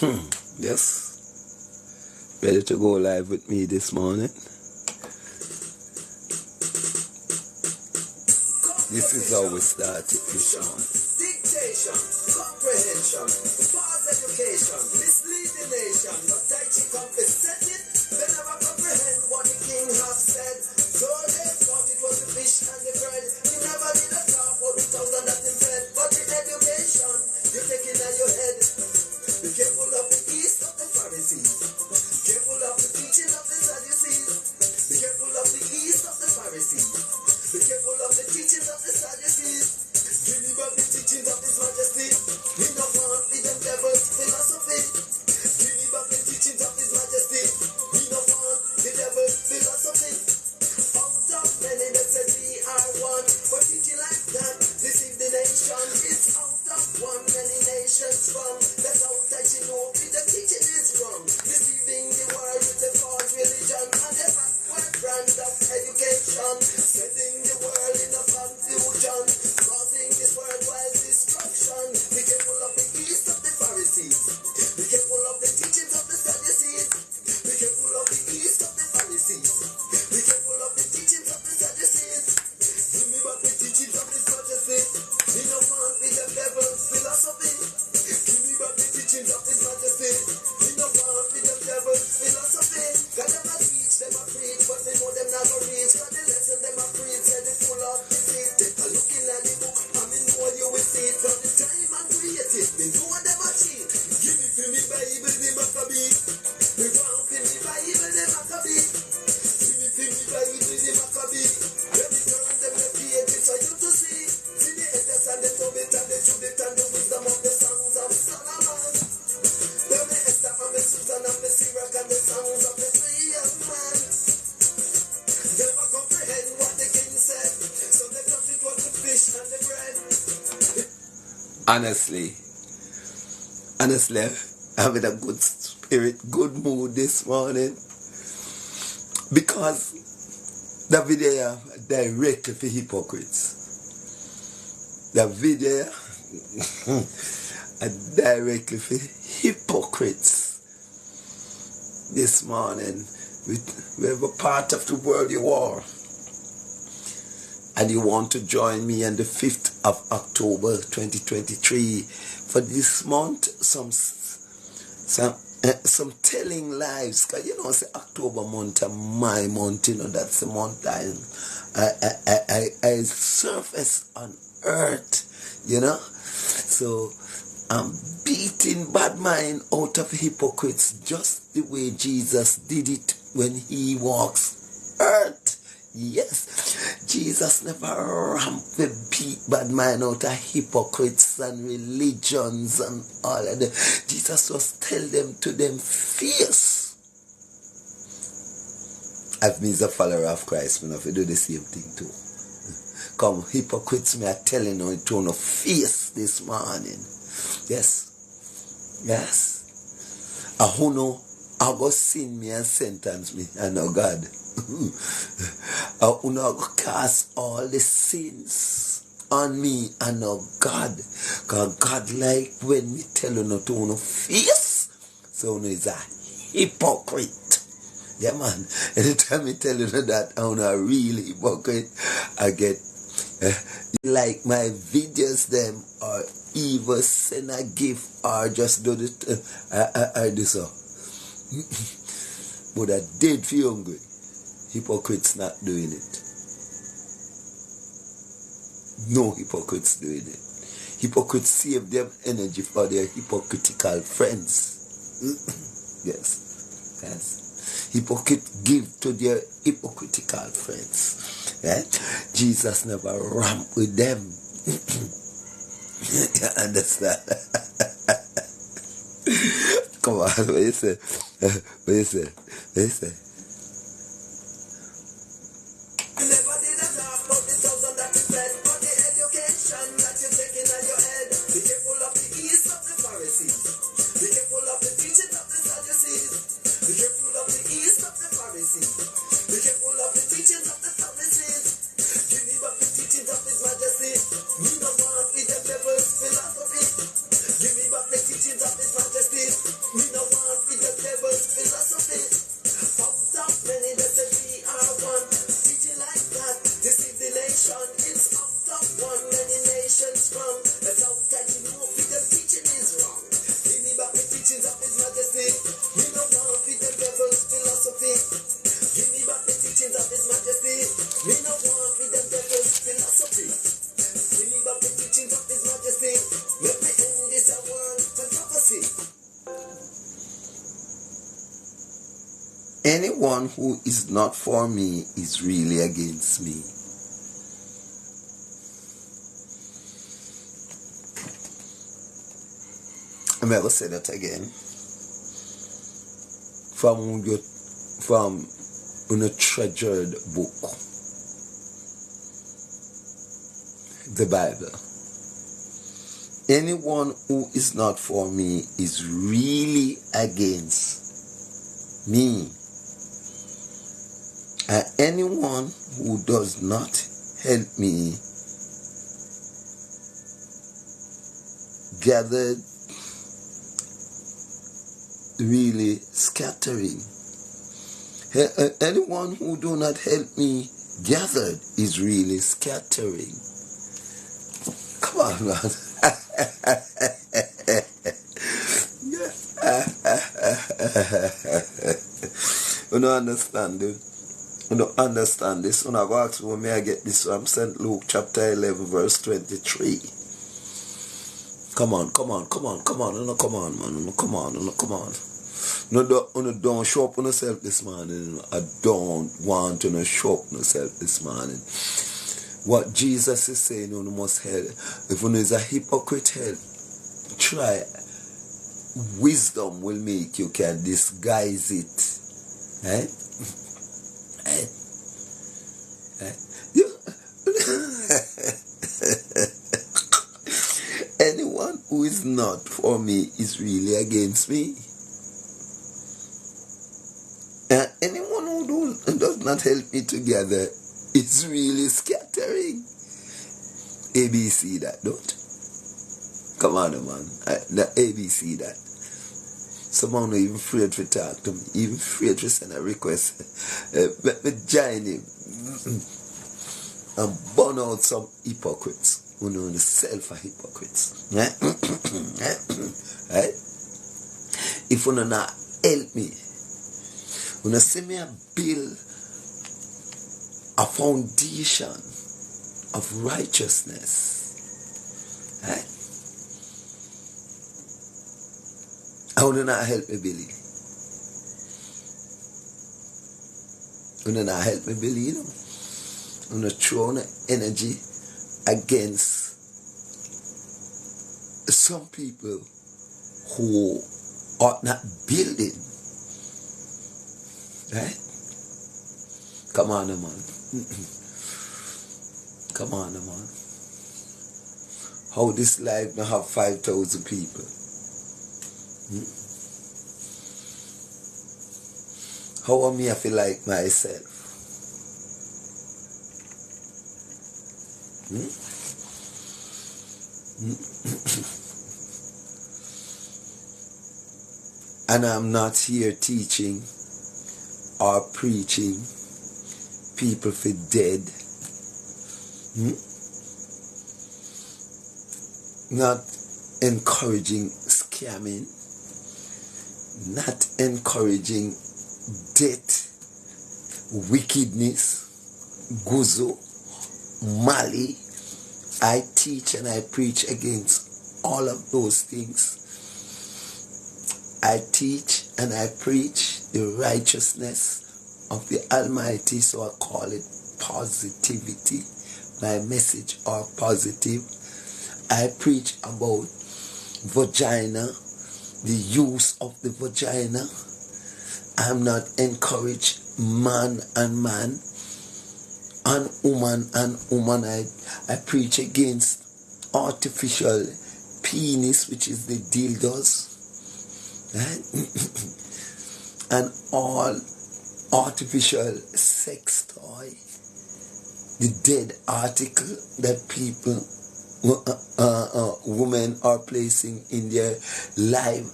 Yes. Ready to go live with me this morning? This is how we started this morning. Dictation, comprehension, false education, misleading nation, no tai chi set it, they never comprehend what the king has said. So they thought it was the fish and the bread. He never did a talk for the thousand that he fed. But the education, you take it on your head. Be careful of the yeast of the Pharisees. Careful of the teaching of the Sadducees. Be careful of the yeast of the Pharisees. Be careful of the teachings of the Sadducees. Believe of the teachings of His Majesty. We don't want the devil's philosophy. Believe of the teachings of His Majesty. We don't want the devil's philosophy. Out of many that said we are one, but teaching like that deceive the nation. It's out of one many nations from. That's how that you know if the teaching is wrong. Deceiving the world with the false religion and the backward brand of education. Sending the world in a confusion, causing this worldwide destruction. Be careful of the yeast of the Pharisees. Be careful of the teachings of the Sadducees. Be careful of the yeast of the Pharisees. Be careful of the teachings of the Sadducees. Give me back the teachings of His Majesty. We don't want the devil's philosophy. Give me back the teachings of His Majesty. We don't want the devil's philosophy. God them a teach, them a preach, but they know them not gonna reach. God the lesson them a preach, said it full of deceit. Take a look in at the book, and me know you will see it. From the time and created, me know what them a cheat. Give me for me Bible, the Maccabee. Me want for me Bible, the Maccabee. Give me for me Bible, the Maccabee. Let me turn them the pages for you to see. See the Eddas and the Tobit and the Judith and the wisdom of the songs of Solomon. Tell me Esther and the Susan and the Sirach and the songs of the three young men. Never comprehend what the king said. So they thought it was the fish and the bread. Honestly, I'm in a good spirit, good mood this morning. Because the video directly for hypocrites. The video directly for hypocrites. This morning, we have a part of the world you are. And you want to join me on the 5th of October 2023 for this month, some telling lives. Because you know, it's October month and my month, you know, that's the month I surface on earth, you know. So I'm beating bad mind out of hypocrites just the way Jesus did it when He walks earth. Yes, Jesus never ramped beat bad mind out of hypocrites and religions and all of that. Jesus just tell them to them face. As me as a follower of Christ, me have to do the same thing too. Come, hypocrites, me are telling you to no face this morning. Yes. Who know I go sin me and sentence me, I know God. Who know cast all the sins on me, I know God. Because God like when me tell you not to no face, so no is a hypocrite. Yeah, man. Anytime me tell you that I'm a real hypocrite, I get like my videos them or even send a gift or just do it. I do so. But I did feel hungry. Hypocrites not doing it. No hypocrites doing it. Hypocrites save them energy for their hypocritical friends. Yes. Hypocrites give to their hypocritical friends. Right? Jesus never ramped with them. You understand? Come on, what you say? What you say? Never did a talk about the thousand that you fed, but the education that you're taking on your head. Be careful of the yeast of the Pharisees. Be careful of the teaching of the Sadducees. Be careful of the yeast of the Pharisees. Be careful of the teachings of the Sadducees. Give me back the teachings of His Majesty. We don't want the devil's philosophy. Give me back the teachings of His Majesty. We teachings of His Majesty. Me no want for the devil's philosophy. Give me back the teachings of His Majesty. Me no want for the devil's philosophy. Give me back the teachings of His Majesty. Let me end this world controversy. Anyone who is not for me is really against me. I'm going to say that again. From a treasured book, the Bible. Anyone who is not for me is really against me. And anyone who does not help me gathered, really scattering. Anyone who do not help me gathered is really scattering. Come on, man. You don't understand it. You don't understand this. When I go ask where may I get this from? St. Luke chapter 11 verse 23. Come on, man. No, don't show up on yourself this morning. I don't want to show up on yourself this morning. What Jesus is saying, you must help. If one is a hypocrite, help. Try. Wisdom will make you can disguise it. Eh? Anyone who is not for me is really against me. And anyone who does not help me together is really scattering. ABC that, don't? Come on, man. The ABC that. Someone not even afraid to talk to me, even afraid to send a request. Let me join him and burn out some hypocrites. Who know themselves are hypocrites. Right? If you not help me, when you see me build a foundation of righteousness, right? How do not help me, Billy? You do not help me, Billy, you know? You not throw on energy against some people who are not building. Right? Come on, man. Come on, man. How this life now have 5,000 people? How am I feel like myself? And I'm not here teaching or preaching people for dead. Not encouraging scamming. Not encouraging death, wickedness, guzo, mali. I teach and I preach against all of those things. I teach and I preach the righteousness of the Almighty, so I call it positivity. My message are positive. I preach about vagina, the use of the vagina. I'm not encourage man and man and woman and woman. I preach against artificial penis, which is the dildos, right? And all artificial sex toy, the dead article that people, women are placing in their live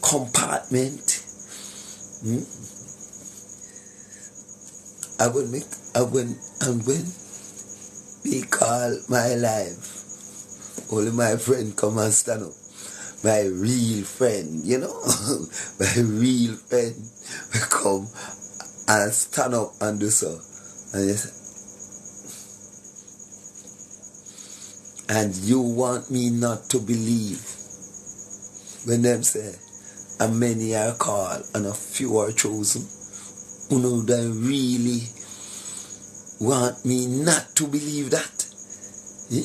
compartment. I will be called my life. Only my friend come and stand up. my real friend, you know, my real friend will come and stand up and do so. And you want me not to believe when them say, and many are called and a few are chosen. You know, they really want me not to believe that. Yeah?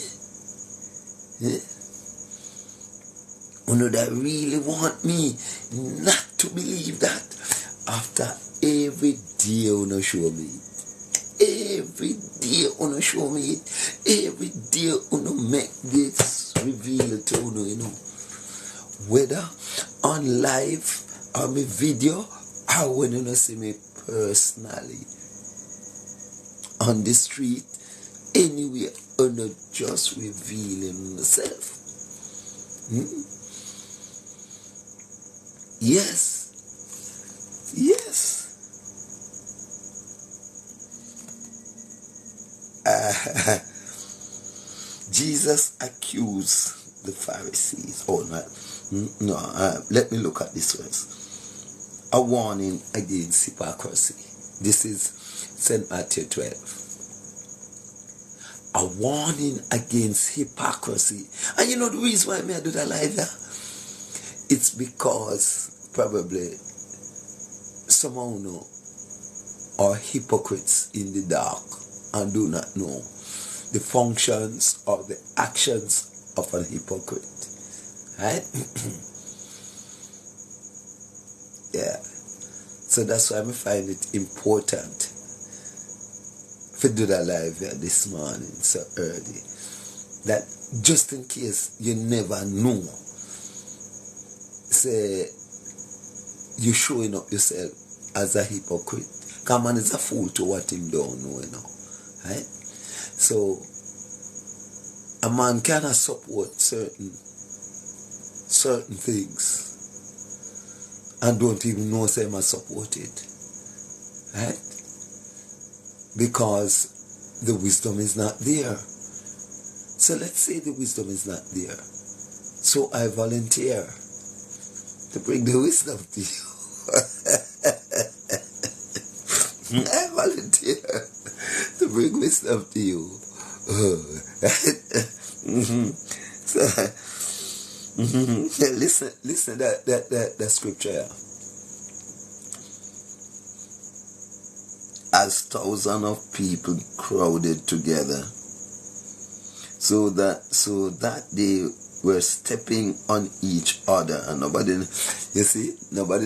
Yeah? You know, they really want me not to believe that. After every day you know show me it. Every day you know show me it. Every day you know make this reveal to you know. Whether on live or my video or when you know see me personally on the street, anywhere you know just revealing myself. Yes. Yes. Jesus accused the Pharisees. Oh, no. Let me look at this verse. A warning against hypocrisy. This is St. Matthew 12. A warning against hypocrisy. And you know the reason why I do that like that? It's because probably somehow know are hypocrites in the dark and do not know the functions or the actions of a hypocrite. Right? Yeah. So that's why I find it important to do that live here this morning so early. That just in case you never know, say you showing up yourself as a hypocrite. Because man is a fool to what him don't know, you know. Right? So a man cannot support certain things and don't even know say him support it. Right? Because the wisdom is not there. So let's say the wisdom is not there. So I volunteer to bring the wisdom to you. I volunteer to bring wisdom to you. So, listen that scripture. As thousands of people crowded together, so that they were stepping on each other, and nobody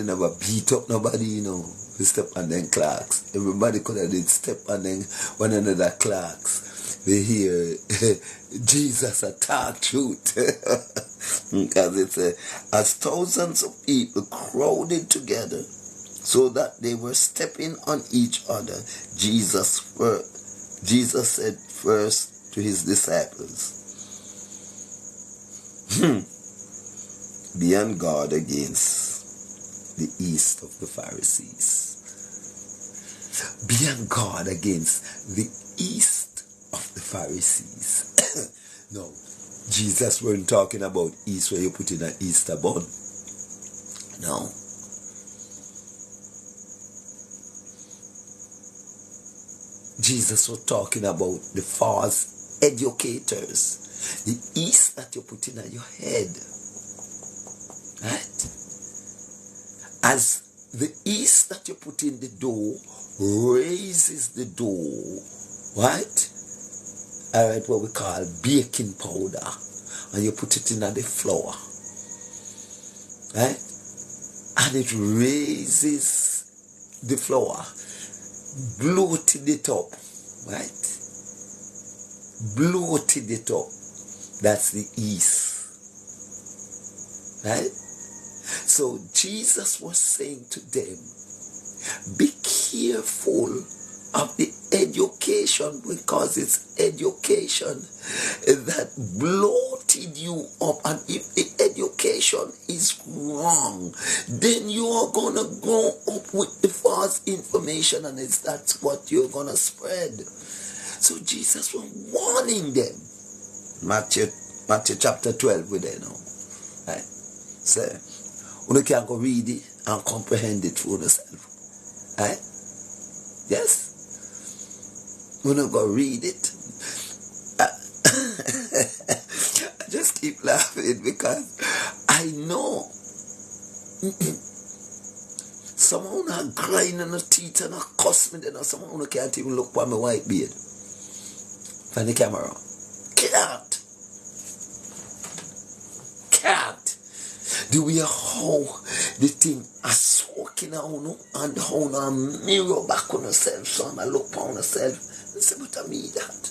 never beat up nobody, you know. We step on them clocks. Everybody could have did step on them one another clocks. We hear Jesus attack truth. Because it's as thousands of people crowded together, so that they were stepping on each other. Jesus said first to his disciples, be on guard against the yeast of the Pharisees. Be on guard against the yeast of the Pharisees. No, Jesus weren't talking about yeast where you put in an Easter bun. No. Jesus was talking about the false educators. The yeast that you put in your head. Right? As the yeast that you put in the dough raises the dough, right? Alright, what we call baking powder. And you put it in the flour. Right? And it raises the flour. Bloated it up. Right? Bloated it up. That's the yeast. Right? So Jesus was saying to them, be careful of the education, because it's education that bloated you up. And if the education is wrong, then you are going to grow up with the false information, and that's what you're going to spread. So Jesus was warning them. Matthew chapter 12 we're there now. Right? Say, you can go read it and comprehend it for yourself. Right? Yes. You go read it. I just keep laughing because I know someone not grind on the teeth and a cuss me, then someone can't even look at my white beard from the camera. Can't. The way how the thing are soaking on and how a mirror back on yourself, so I look on yourself and say, but I mean that.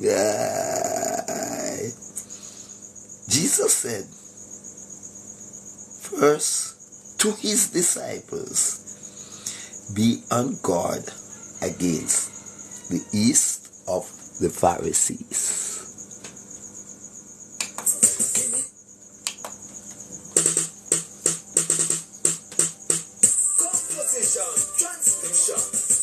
Yeah. Jesus said, first to his disciples, be on guard against the yeast of the Pharisees. Composition, transcription,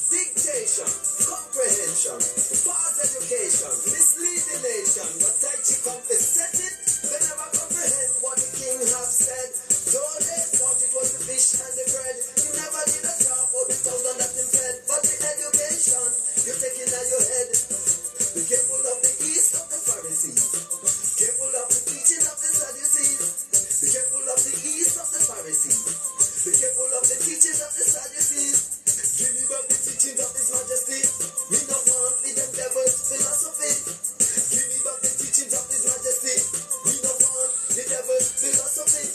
dictation, comprehension, false education, misleading nation, but Tai Chi compass set it, they never comprehend what the king has said. Though they thought it was the fish and the bread, he never did a drop of the thousand that him fed. But the education you take in your head, be careful of the yeast of the Pharisees, careful of the teaching of the Sadducees, be careful of the yeast of the Pharisees, be careful of the teachings of the Sadducees. Give me back the teachings of His Majesty. Me no want with them devil's philosophy. Give me back the teachings of His Majesty. Me no want the devil's philosophy.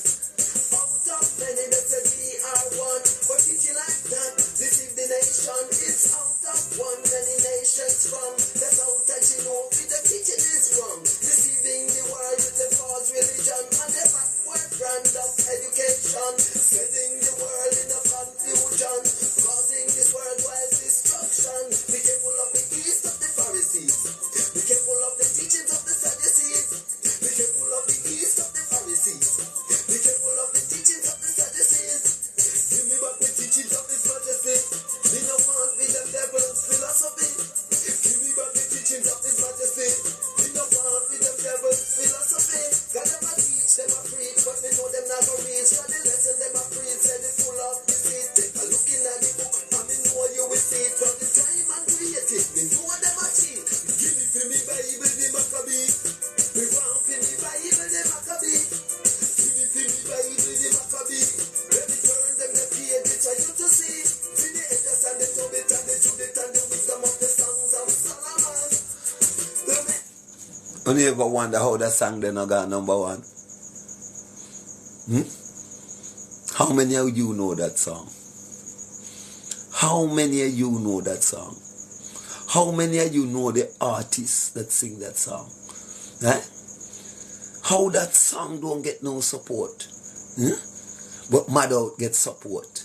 Out of many that say we are one, but teaching like that deceive the nation. It's out of one many nations from. That's how that you know if the teaching is wrong. Deceiving the world with the false religion and the backward brand of education. Setting the world in a confusion, causing this worldwide destruction. Be careful of the yeast of the Pharisees. Be careful of the teachings of the Sadducees. Be careful of the yeast of the Pharisees. Be careful of the teachings of the Sadducees. Give me back the teachings of His Majesty. Me no want with them devil's philosophy. Give me back the teachings of His Majesty. Me no want with them devil's philosophy. God them a teach, them a preach, but me know them not go reach. God the lesson them a preach, said it full of deceit. Take a look in at the book, and me know you will see it. From the time and created, me know them a cheat. Give me for me Bible, the Maccabee. Me want for me Bible, the Maccabee. Give me for me Bible, the Maccabee. Let me turn them the page, which I you to see. For the edges and the Tobit and the Judith and the wisdom of the songs of Solomon. You ever wonder how that song then got number one? How many of you know that song? How many of you know that song? How many of you know the artists that sing that song? Eh? How that song don't get no support? But Mad Out gets support.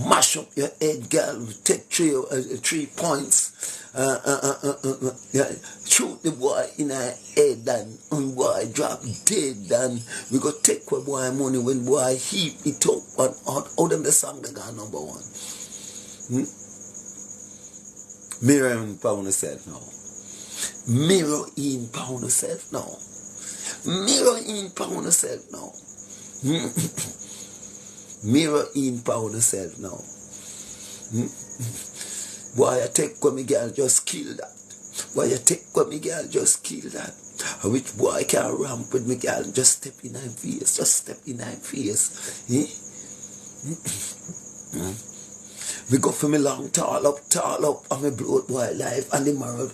Mash up your head, girl. Take 3 points. Shoot the boy in her head and boy drop dead, and we go take what boy money when boy heap it up and all them the song that got number one. Mirror in pound yourself now. Mirror in pound yourself now. Mirror in pound yourself now. Mirror in pound yourself now. Boy, I take what me girl just kill that. Boy, you take what me girl just kill that. Which boy can ramp with me girl just step in her face. Just step in her face. We go for me long tall up, and me blood boy life and the marrow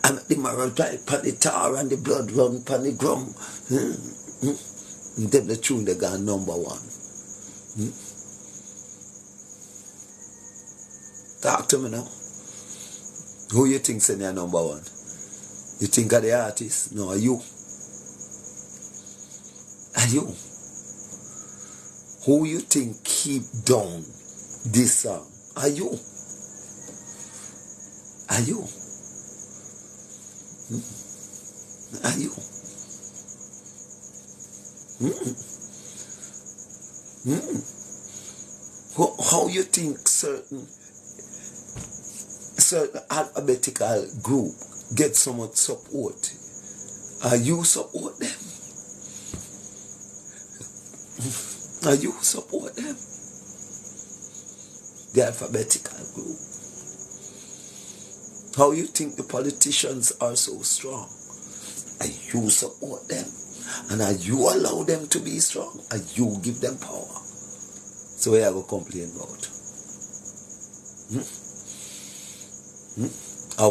and the marrow drive pan the tar and the blood run pan the drum. And them the tune they got number one. Talk to me now. Who you think send your number one? You think of the artist? No, are you? Are you? Who you think keep down this song? Are you? Are you? Are you? How you think certain alphabetical group get so much support? You support them? You support them? The alphabetical group. How you think the politicians are so strong? You support them? And you allow them to be strong? You give them power? So where I go complain about?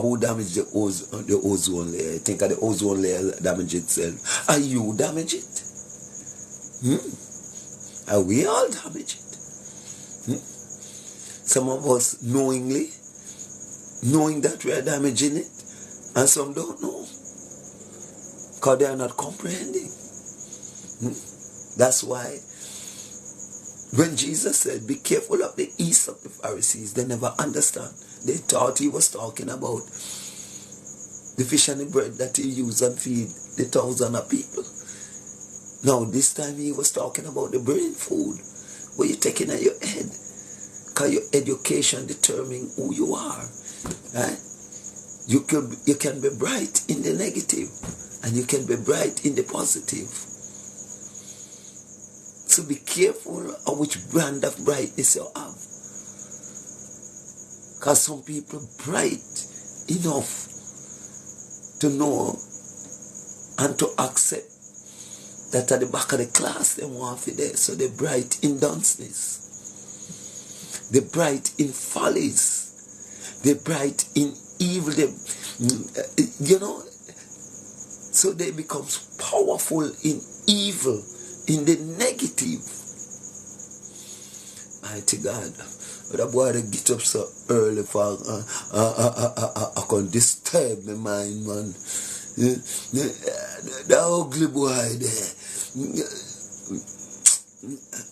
Who damage the ozone layer? I think the ozone layer damage itself. You damage it? We all damage it. Some of us knowingly, knowing that we are damaging it, and some don't know, because they are not comprehending. That's why when Jesus said, be careful of the yeast of the Pharisees, they never understand. They thought he was talking about the fish and the bread that he used and feed the 1,000 of people. Now this time he was talking about the brain food, what you're taking at your head. Because your education determines who you are. Right? You can be bright in the negative, and you can be bright in the positive. So be careful of which brand of brightness you have. Because some people are bright enough to know and to accept that at the back of the class they want to be there. So they're bright in dunceness. They're bright in follies. They're bright in evil. So they become powerful in evil, in the negative. Mighty God. But that boy that get up so early for I can disturb my mind, man. The ugly boy there.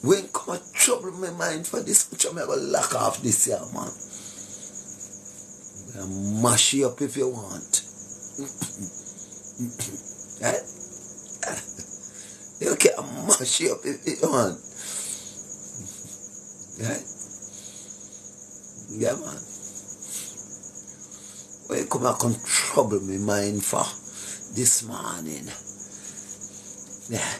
When come trouble my mind for this, which I'm going to lock off this year, man. And mash you up if you want. Right? You can mash you up if you want. Right? Yeah, man. When you come and trouble my mind for this morning. Yeah.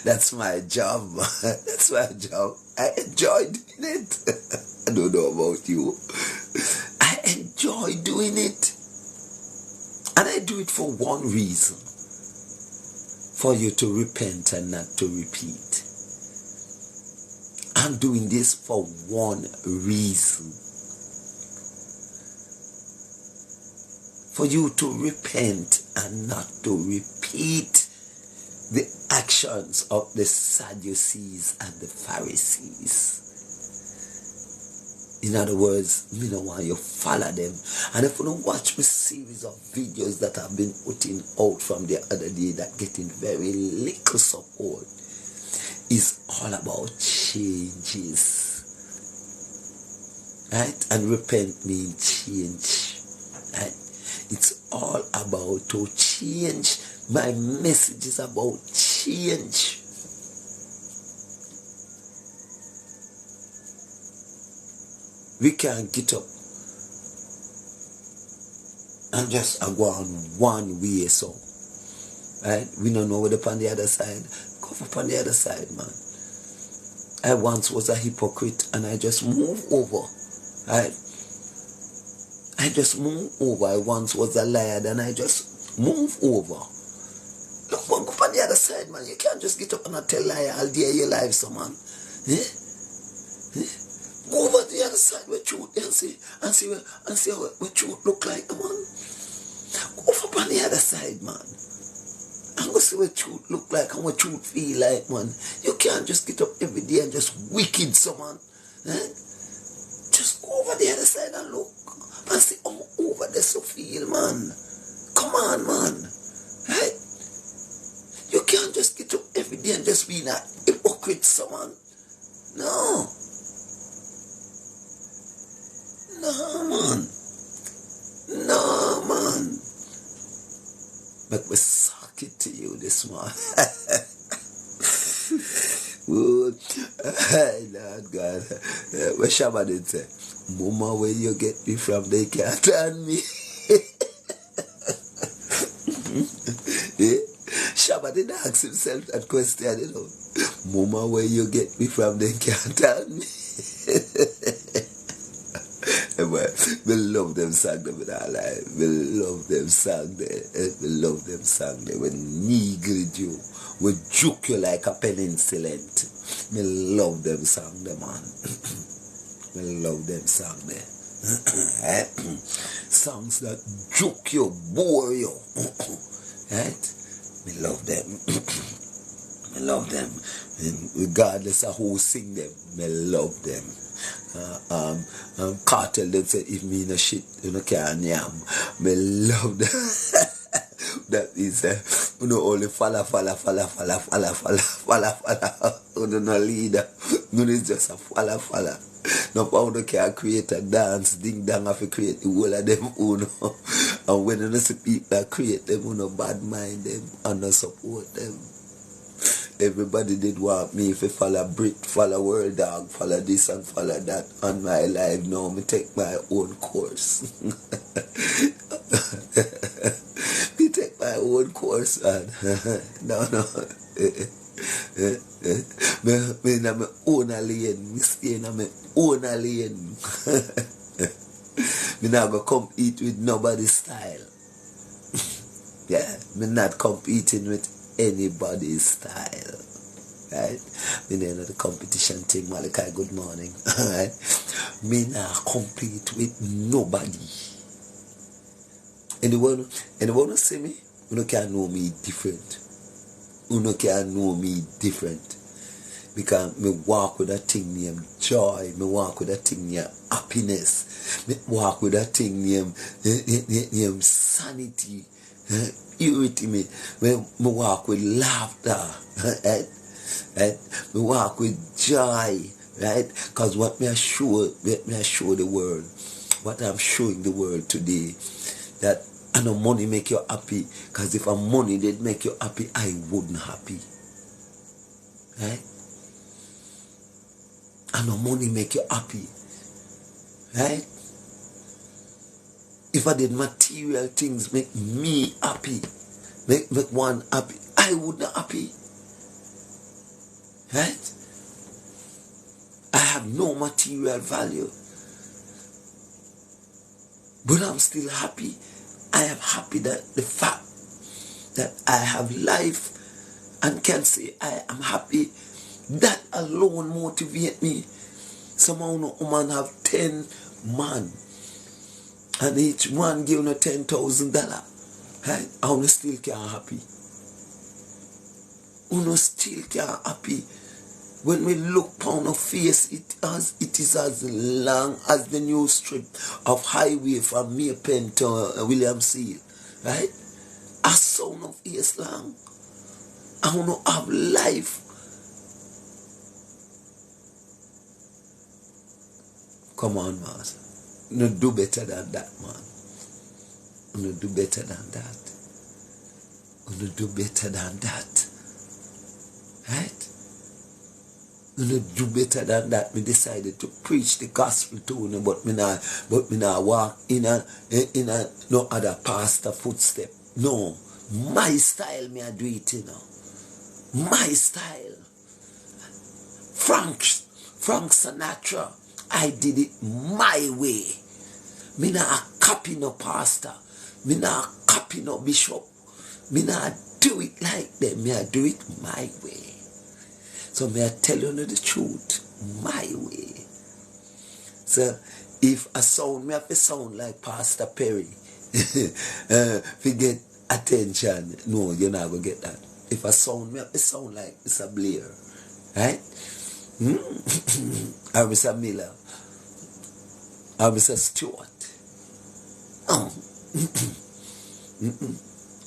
That's my job. That's my job. I enjoy doing it. I don't know about you. I enjoy doing it. And I do it for one reason. For you to repent and not to repeat. I'm doing this for one reason. For you to repent and not to repeat the actions of the Sadducees and the Pharisees. In other words, me don't want you follow them. And if you don't watch my series of videos that I've been putting out from the other day that getting very little support, is all about changes. Right? And repent means change. Right? It's all about to change. My message is about change. We can't get up and just go on one way, so. Right? We don't know what upon the other side. Go up on the other side, man. I once was a hypocrite and I just moved over. Right? I just moved over. I once was a liar and I just moved over. Look, go up on the other side, man. You can't just get up and tell liar all day your life, so man. Go over to the other side where truth and see what truth look like, man. Go up on the other side, man. And go see what truth look like and what truth feel like, man. You can't just get up every day and just wicked someone. Just go over the other side and look. And see how over there so feel, man. Come on, man. Right? You can't just get up every day and just be that hypocrite someone. No. No, man. No, man. But we suck it to you this morning. Good. Lord God. What Shabba did say? Mama, where you get me from, they can't turn me. Shabba did ask himself that question, you know. Mama, where you get me from, they can't turn me. We love them song them in our life. We love them song there. We love them song there. We neglect you. We juke you like a penicillin. We love them song there, man. We love them song there. Songs that juke you, bore you. Right? We love them. We love them. And regardless of who sing them, we love them. Cartel them say if me no shit you no can yam. Me love that. That is you know only falla. You no leader. You is just a falla. No powder can create a dance, ding dang have to create the whole of them uno. And when you see people that create them uno bad mind them and not support them. Everybody did want me if I follow Brit, follow World Dog, follow this and follow that on my life. Now me take my own course. Me take my own course, man. No. Me in my own lane. Me stay in my own lane. Me not go compete with nobody's style. Yeah, me not competing with anybody's style, right? Me know the competition thing, Malachi, good morning, right? Me not compete with nobody. Anyone who see me, you can know me different. You can know me different. Because me walk with a thing named joy, me walk with a thing named happiness, me walk with a thing named sanity. Purity me walk with laughter, right? Me walk with joy, right? Because what me I show the world, what I'm showing the world today, that I know money make you happy. Because if money did make you happy, I wouldn't happy, right? I know money make you happy, right? If I did material things make me happy, make one happy, I would not happy. Right? I have no material value. But I'm still happy. I am happy that the fact that I have life and can say I am happy, that alone motivate me. Somehow no woman have 10 man. And each one give me $10,000. Right? I still can't happy. You still can't happy. When we look upon a face, it is as long as the new strip of highway from Maypen to William Seal. Right? A sound of ears long. I want to have life. Come on, master. No do better than that, man. No do better than that. No do better than that. Right? No do better than that. Me decided to preach the gospel to you, but me not walk in a no other pastor footstep. No. My style me I do it, you know. My style. Frank Sinatra, I did it my way. Me not copy no pastor. Me not copy no bishop. Me not do it like them. Me I do it my way. So me I tell you the truth, my way. So if I sound, me have to sound like Pastor Perry. If you get attention, no, you're not gonna get that. If I sound, me have to sound like Mr. Blair, right? Or Mr. Miller. Or Mr. Stewart.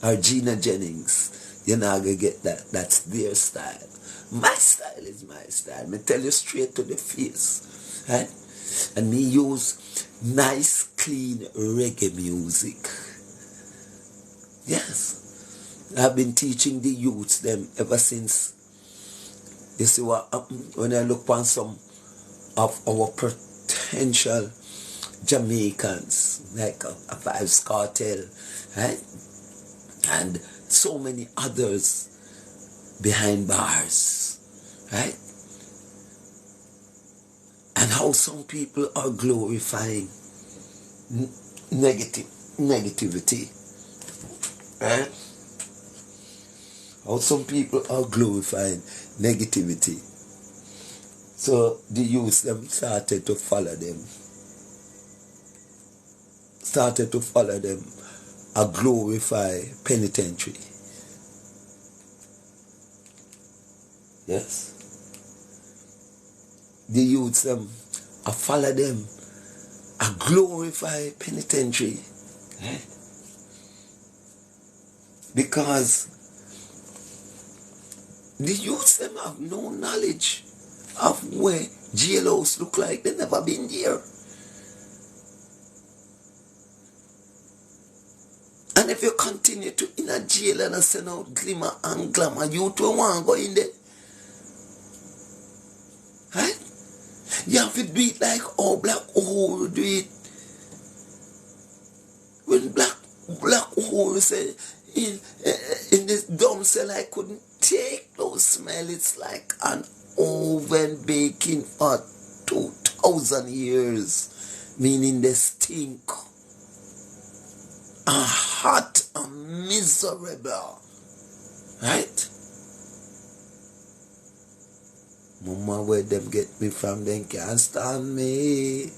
Or Gina Jennings. You're not going to get that. That's their style. My style is my style. Me tell you straight to the face. Right? And me use nice, clean reggae music. Yes. I've been teaching the youths them ever since You see what happened when I look on some of our potential Jamaicans, like a Vibes Cartel, right? And so many others behind bars, right? And how some people are glorifying negativity, right? How some people are glorifying negativity. So the youth them started to follow them. A glorify penitentiary. Yes. The youths them I follow them. I glorify penitentiary. Eh? Because the youths them have no knowledge of where jailhouse look like. They never been there. And if you continue to in a jail and send out glimmer and glamour, you too want to go in there. Right? You have to do it like all black hole do it. When black hole say in this dumb cell I couldn't take those smell. It's like an oven baking for 2,000 years. Meaning they stink. Hot and miserable. Right? Mama, where them get me from, them can't stand me.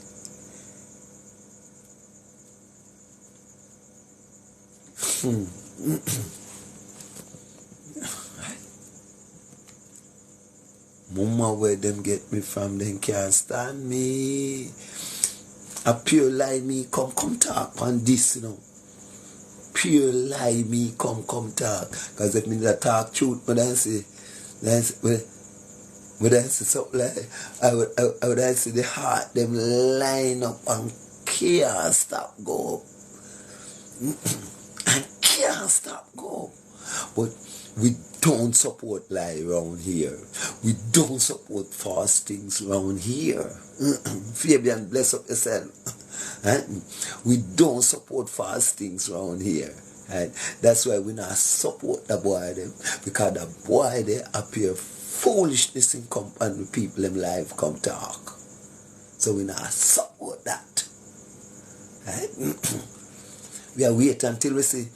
Mama, where them get me from, them can't stand me. A pure lie me come talk on this, you know. Pure lie me come talk. Because if me that talk truth, but I say something like I would say the heart them line up and can't stop go up. And can't stop go up. But we don't support lie around here. We don't support fastings around here. Fabian, bless up yourself. We don't support fastings around here. Right? That's why we not support the boy them. Because the boy they appear foolishness in company with people them live come talk. So we not support that. Right? We wait until we see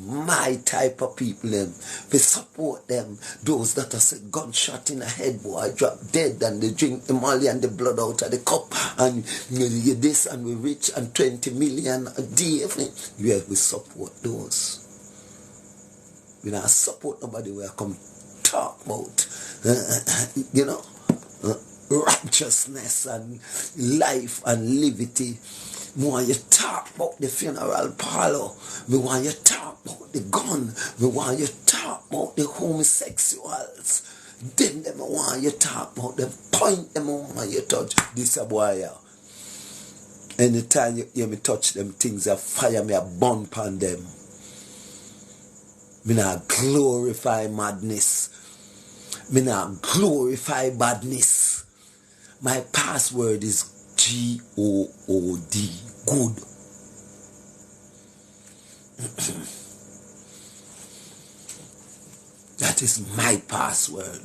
my type of people them. We support them. Those that are say gunshot in the head, boy, drop dead and they drink the molly and the blood out of the cup and you this and we rich and 20 million a day. Yeah, we support those. We not support nobody where I come talk about righteousness and life and liberty. We want you talk about the funeral parlor. We want you talk about the gun. We want you talk about the homosexuals. Them I want you talk about them. Point them on when you touch this a boy. Anytime you hear me touch them things, I fire me a burn upon them. Me not glorify madness. Me not glorify badness. My password is God. Good. That is my password.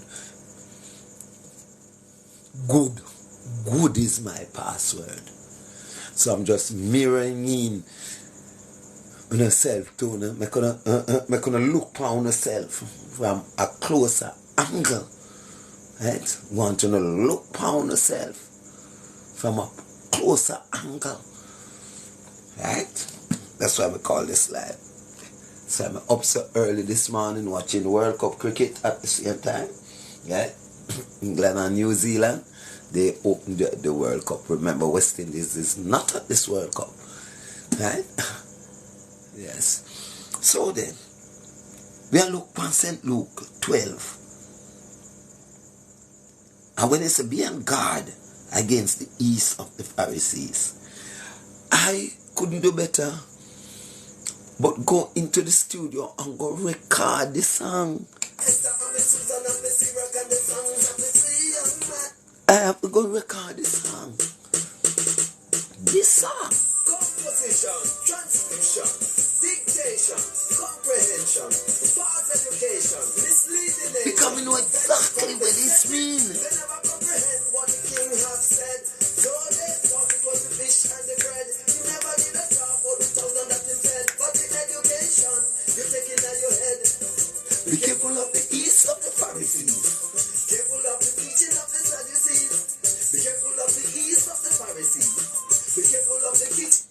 Good. Good is my password. So I'm just mirroring in myself too. I'm gonna look on myself from a closer angle. Right? Want to look on myself from a closer angle. Right? That's why we call this live. So I'm up so early this morning watching World Cup cricket at the same time. Right? England and New Zealand, they opened the World Cup. Remember, West Indies is not at this World Cup. Right? Yes. So then, we are look on St. Luke 12. And when it's a be on guard against the east of the Pharisees, I couldn't do better but go into the studio and go record the song. going to record this song. This song. Composition, transcription, dictation, comprehension, false education, misleading nation. Because we know exactly what this means. They never comprehend what the king has said. So they thought it was the fish and the bread. He never did a job for the thousand that he fed. But in education, you take it on your head. Be careful of the yeast of the Pharisees. Careful of the teaching of the Sadducees. Be careful of the yeast of the Pharisees. Be careful of the teaching.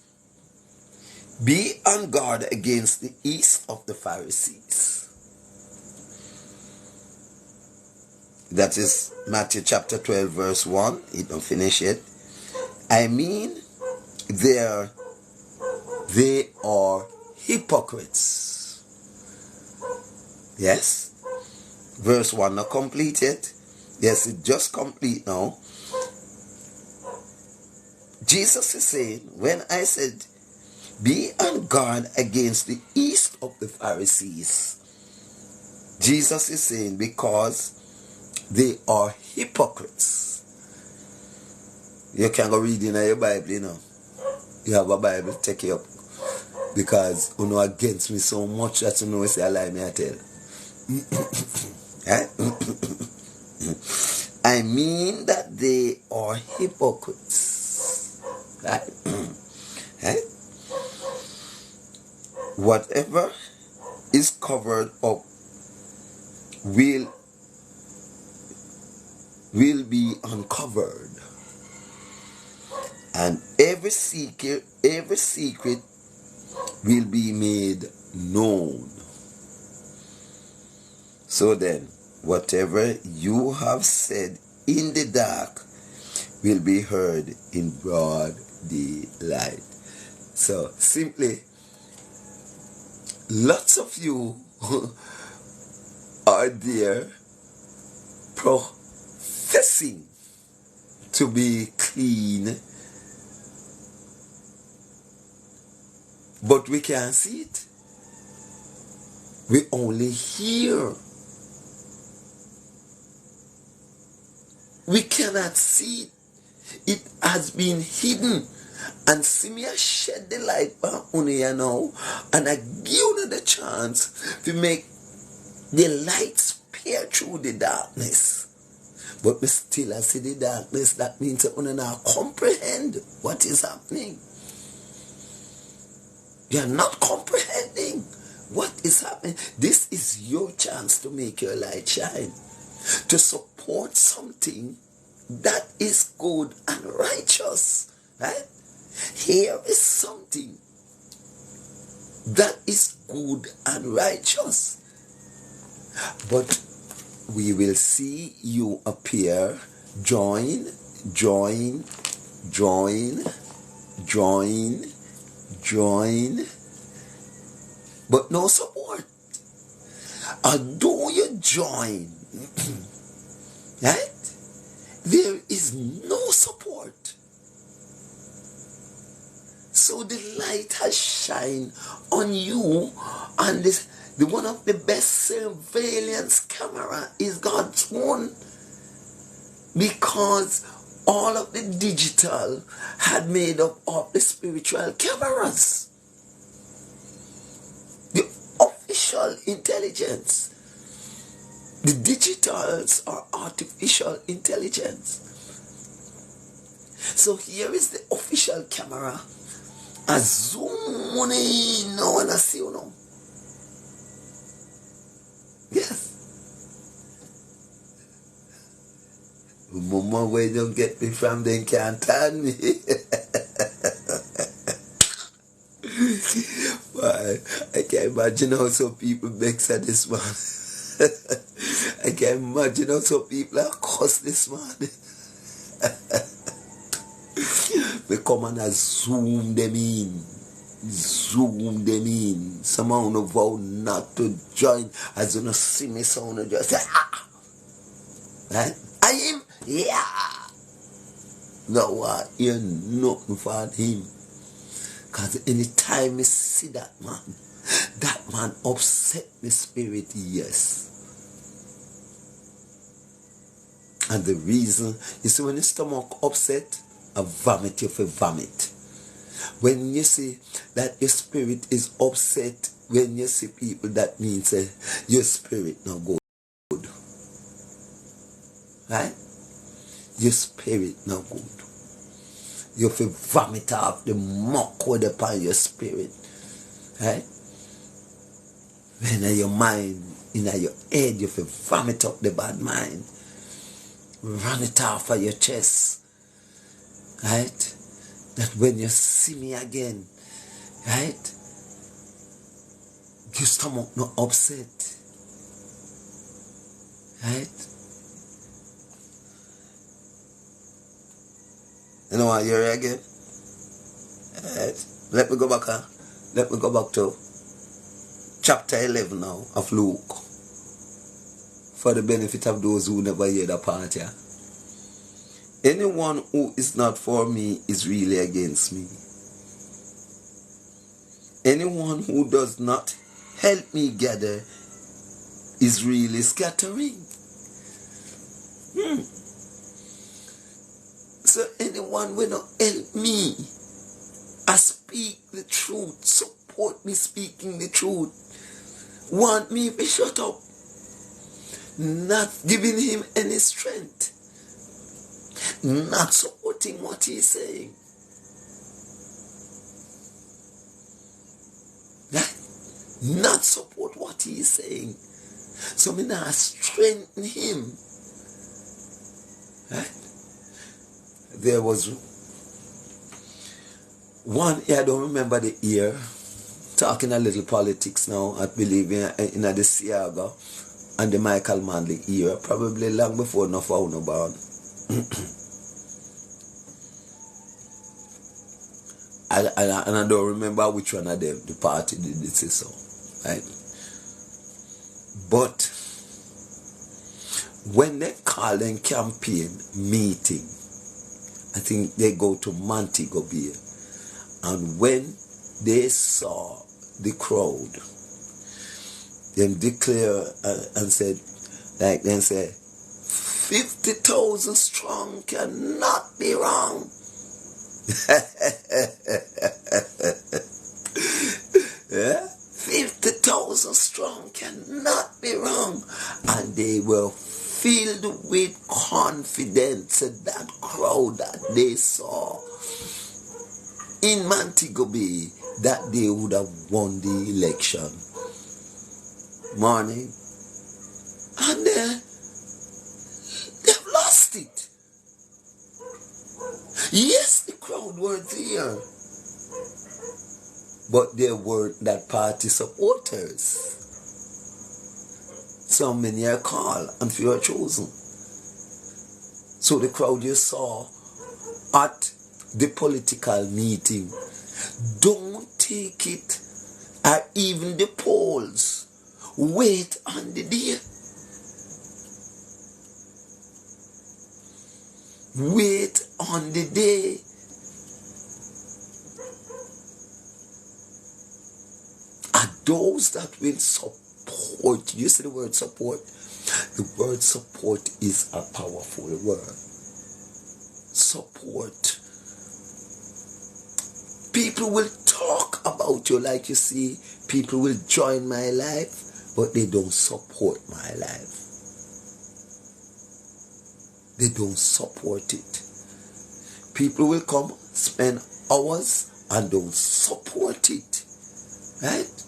Be on guard against the yeast of the Pharisees. That is Matthew chapter 12 verse 1. He don't finish it. I mean, they are hypocrites. Yes? Verse 1 not completed. Yes, it just complete now. Jesus is saying, when I said, be on guard against the yeast of the Pharisees, Jesus is saying because they are hypocrites. You can go read in your Bible, you know. You have a Bible, take it up. Because you know against me so much that you know say a lie me I tell. I mean that they are hypocrites. Right? Right? Whatever is covered up will be uncovered, and every secret will be made known. So then, whatever you have said in the dark will be heard in broad daylight. So simply, lots of you are there professing to be clean, but we can't see it. We only hear. We cannot see it. It has been hidden. And see me I shed the light on you now, and I give you the chance to make the light spear through the darkness. But we still I see the darkness. That means that we now comprehend what is happening. You are not comprehending what is happening. This is your chance to make your light shine, to support something that is good and righteous. Right? Here is something that is good and righteous. But we will see you appear, join, but no support. Although you join, right? There is no support. So the light has shined on you, and the one of the best surveillance camera is God's own, because all of the digital had made up of the spiritual cameras. The official intelligence. The digitals are artificial intelligence. So here is the official camera. A zoom in now and I see you now. Yes. Mama, where you don't get me from, then can't turn me. Why? I can't imagine how some people vex at this man. I can't imagine how some people are cuss this man. We come and zoom them in. Zoom them in. Someone who vow not to join. As you don't see me, someone who just say, ah. Right? I am? Yeah. No, I hear nothing for him. Because anytime I see that man upset the spirit, yes. And the reason, you see, when your stomach upset, a vomit, you feel vomit. When you see that your spirit is upset, when you see people, that means your spirit not good. Right? Your spirit not good. You feel vomit off the muck with upon your spirit. Right? When in your mind, in your head, you feel vomit up the bad mind. Run it off of your chest. Right? That when you see me again, right? Your stomach not upset. Right? You know what, you're here again? Right? Let me go back to chapter 11 now of Luke. For the benefit of those who never hear the part here. Anyone who is not for me is really against me. Anyone who does not help me gather is really scattering. So anyone will not help me, I speak the truth, support me speaking the truth, want me to shut up, not giving him any strength, not supporting what he's saying. Right? Not support what he's saying. So me not strengthen him. Right? There was one, I don't remember the year, talking a little politics now, I believe in the Siaga and the Michael Manley era, probably long before no for no born. And I don't remember which one of them, the party did it say so, right? But when they call them campaign meeting, I think they go to Montego Bay, and when they saw the crowd, them declare and said, like them say, 50,000 strong cannot be wrong. Yeah? 50,000 strong cannot be wrong. And they were filled with confidence at that crowd that they saw in Montego Bay that they would have won the election. Morning. And they've lost it. Yes, the crowd were there, but they weren't that party supporters. So many are called and few are chosen. So the crowd you saw at the political meeting, don't take it, or even the polls. Wait on the day. Wait on the day. And those that will support, you see the word support? The word support is a powerful word. Support. People will talk about you, like you see, people will join my life, but they don't support my life. They don't support it. People will come, spend hours, and don't support it. Right?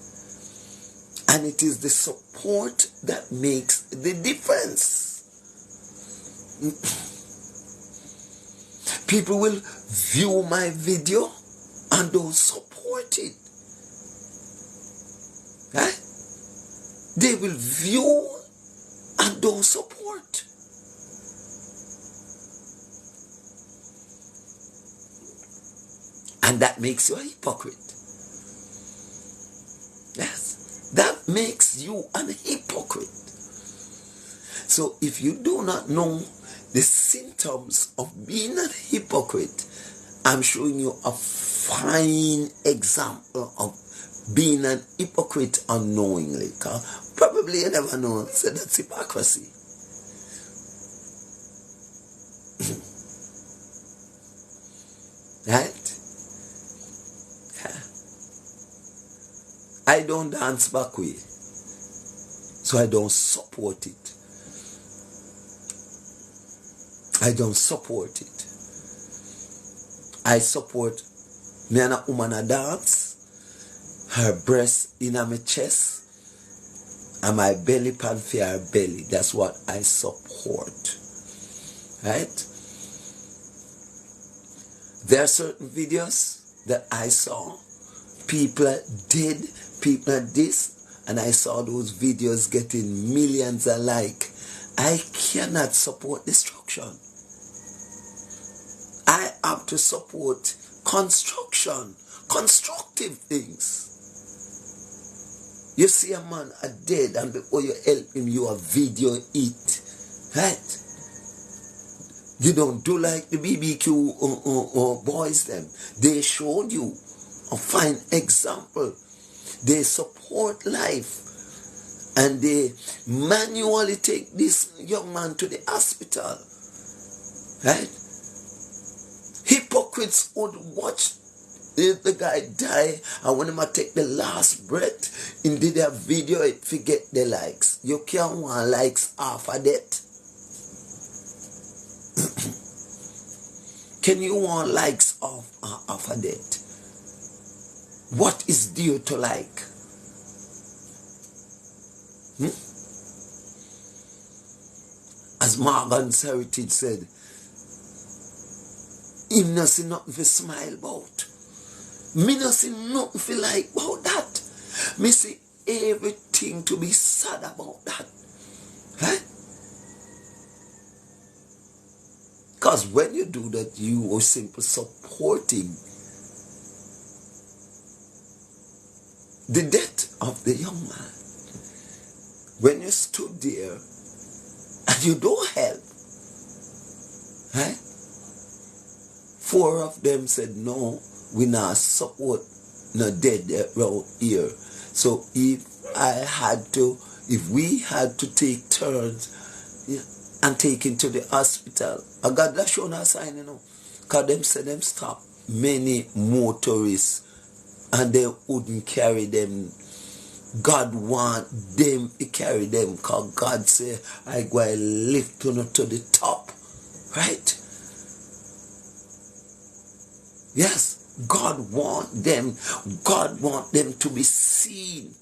And it is the support that makes the difference. People will view my video and don't support it. Right? They will view and don't support. And that makes you a hypocrite. Yes. That makes you an hypocrite. So if you do not know the symptoms of being a hypocrite, I'm showing you a fine example of being an hypocrite unknowingly. Probably you never know. So that's hypocrisy. Right? Yeah. I don't dance back way. So I don't support it. I don't support it. I support me and a woman a dance, her breast in my chest, and my belly pan for her belly. That's what I support. Right? There are certain videos that I saw. People did this, and I saw those videos getting millions of likes. I cannot support destruction. I have to support construction, constructive things. You see a man a dead, and before you help him, you have video it. Right? You don't do like the BBQ boys them. They showed you a fine example. They support life. And they manually take this young man to the hospital. Right? Hypocrites would watch the guy die, and when him take the last breath, in their video it forget the likes. You can't want likes half of that. Can you want likes of that? What is due to like? As Morgan's Heritage said, him not see nothing to smile about. Me not see nothing to like about that. Me see everything to be sad about that. Right? Because when you do that, you are simply supporting the death of the young man. When you stood there and you don't help, right? 4 of them said, no, we not support no dead around here. So if we had to take turns, yeah, and take him to the hospital, I got that shown a sign, because them said them stop many motorists and they wouldn't carry them. God want them to carry them, because God say, I go and lift you to the top. Right? Yes, God want them to be seen.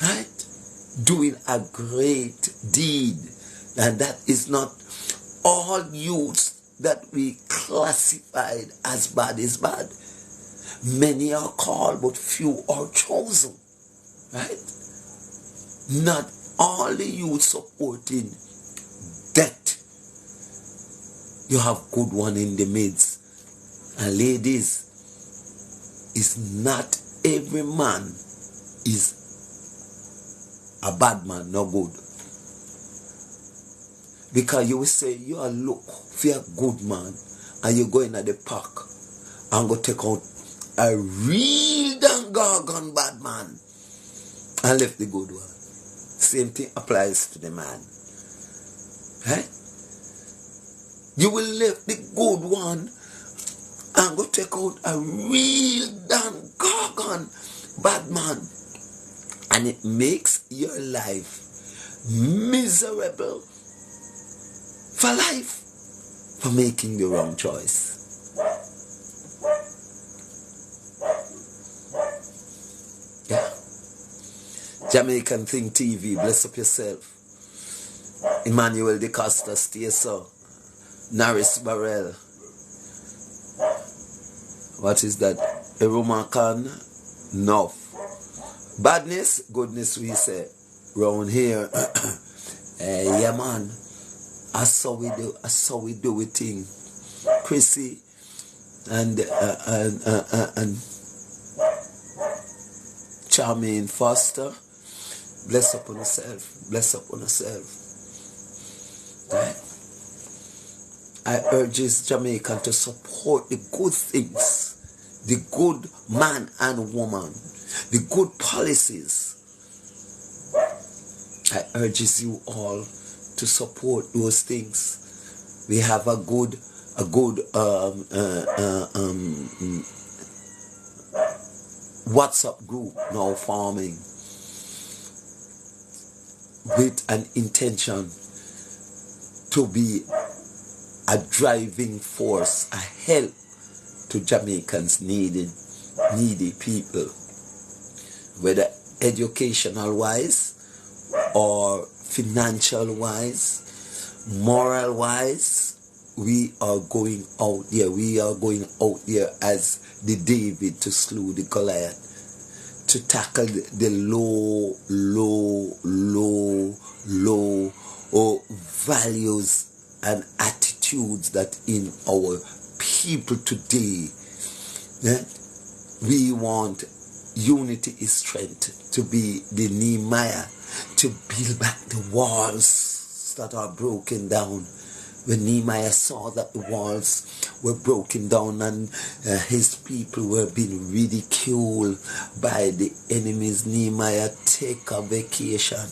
Right? Doing a great deed. And that is not all youths that we classified as bad is bad. Many are called, but few are chosen. Right? Not all the youth supporting that. You have good one in the midst. And ladies, is not every man is a bad man, no good. Because you will say, you are look for a good man, and you go in at the park and go take out a real damn gargon bad man and left the good one. Same thing applies to the man. Right? You will leave the good one and go take out a real damn gargon bad man. And it makes your life miserable for life, for making the wrong choice. Yeah. Jamaican Thing TV, bless up yourself. Emmanuel De Costa, stay so. Norris Barrel. What is that? Erumakan North. Badness, goodness we say. Round here. Yeah man. I saw we do a thing. Chrissy and Charmaine Foster. Bless up on yourself. Bless up on yourself. Right? I urge Jamaican to support the good things, the good man and woman, the good policies. I urge you all to support those things. We have a good a good WhatsApp group now forming with an intention to be a driving force, a help to Jamaicans needy people, whether educational wise or financial wise, moral wise. We are going out there. We are going out there as the David to slew the Goliath, to tackle the low values and attitudes that in our people today. We want unity is strength, to be the Nehemiah, to build back the walls that are broken down. When Nehemiah saw that the walls were broken down and his people were being ridiculed by the enemies, Nehemiah take a vacation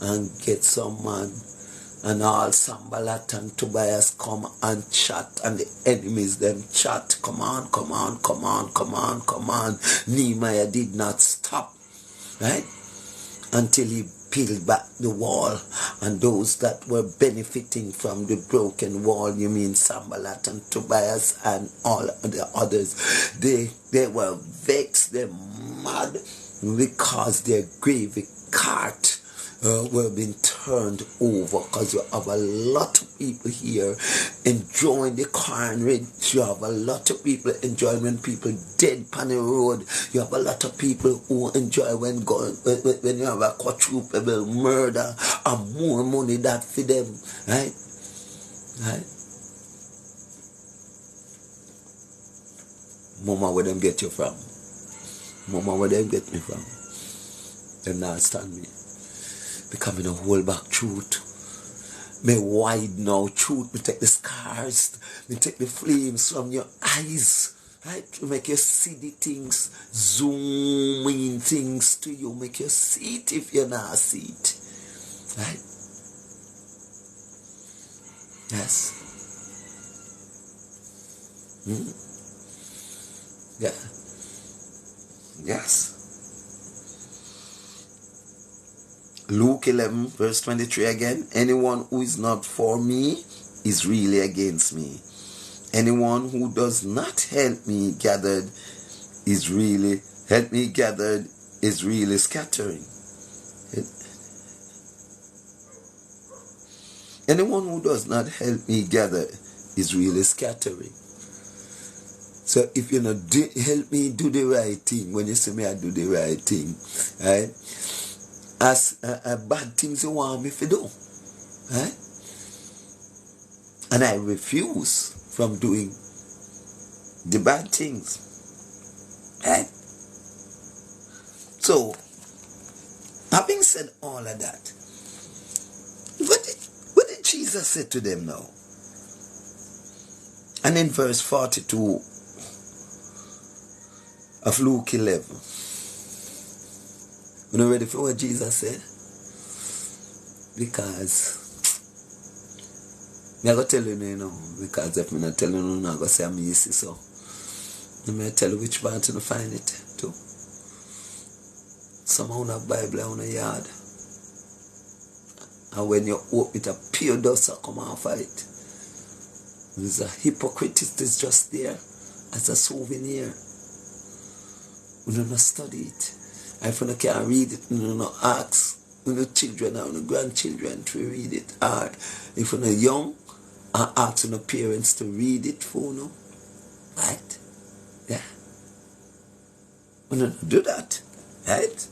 and get some man, and all Sanballat and Tobias come and chat, and the enemies them chat, come on. Nehemiah did not stop, right, until he peeled back the wall, and those that were benefiting from the broken wall, you mean Sanballat and Tobias and all the others, they were vexed, they're mad, because their gravy cart were being turned over, because you have a lot of people here enjoying the corn ridge. You have a lot of people enjoying when people dead on the road. You have a lot of people who enjoy when you have a quadruple murder and more money that for them, right? Mama, where them get you from? Mama, where them get me from? They not stand me. Becoming a whole back truth. May wide now truth. Me take the scars. Me take the flames from your eyes. Right? To make you see the things. Zoom in things to you. Make you see it if you not see it. Right? Yes. Yeah. Yes. Luke 11 verse 23 again. Anyone who is not for me is really against me. Anyone who does not help me gathered is really scattering. Anyone who does not help me gather is really scattering. So if you not help me do the right thing, when you say me I do the right thing, right? As bad things you want me to do, right? And I refuse from doing the bad things, right? So, having said all of that, what did Jesus say to them now? And in verse 42 of Luke 11, you know ready for what Jesus said? Because I'm going to tell you now, because if I'm not telling you, I'm going to say I'm easy, so I'm going to tell you which part to find it too. Somehow in a Bible on a yard, and when you open it, a pure dust will come off of it. There's a hypocrisy that's just there as a souvenir. We don't study it. If you can't read it, you don't ask your children or your grandchildren to read it. Or if you're young, ask your parents to read it for you. Right? Yeah. We don't do that. Right?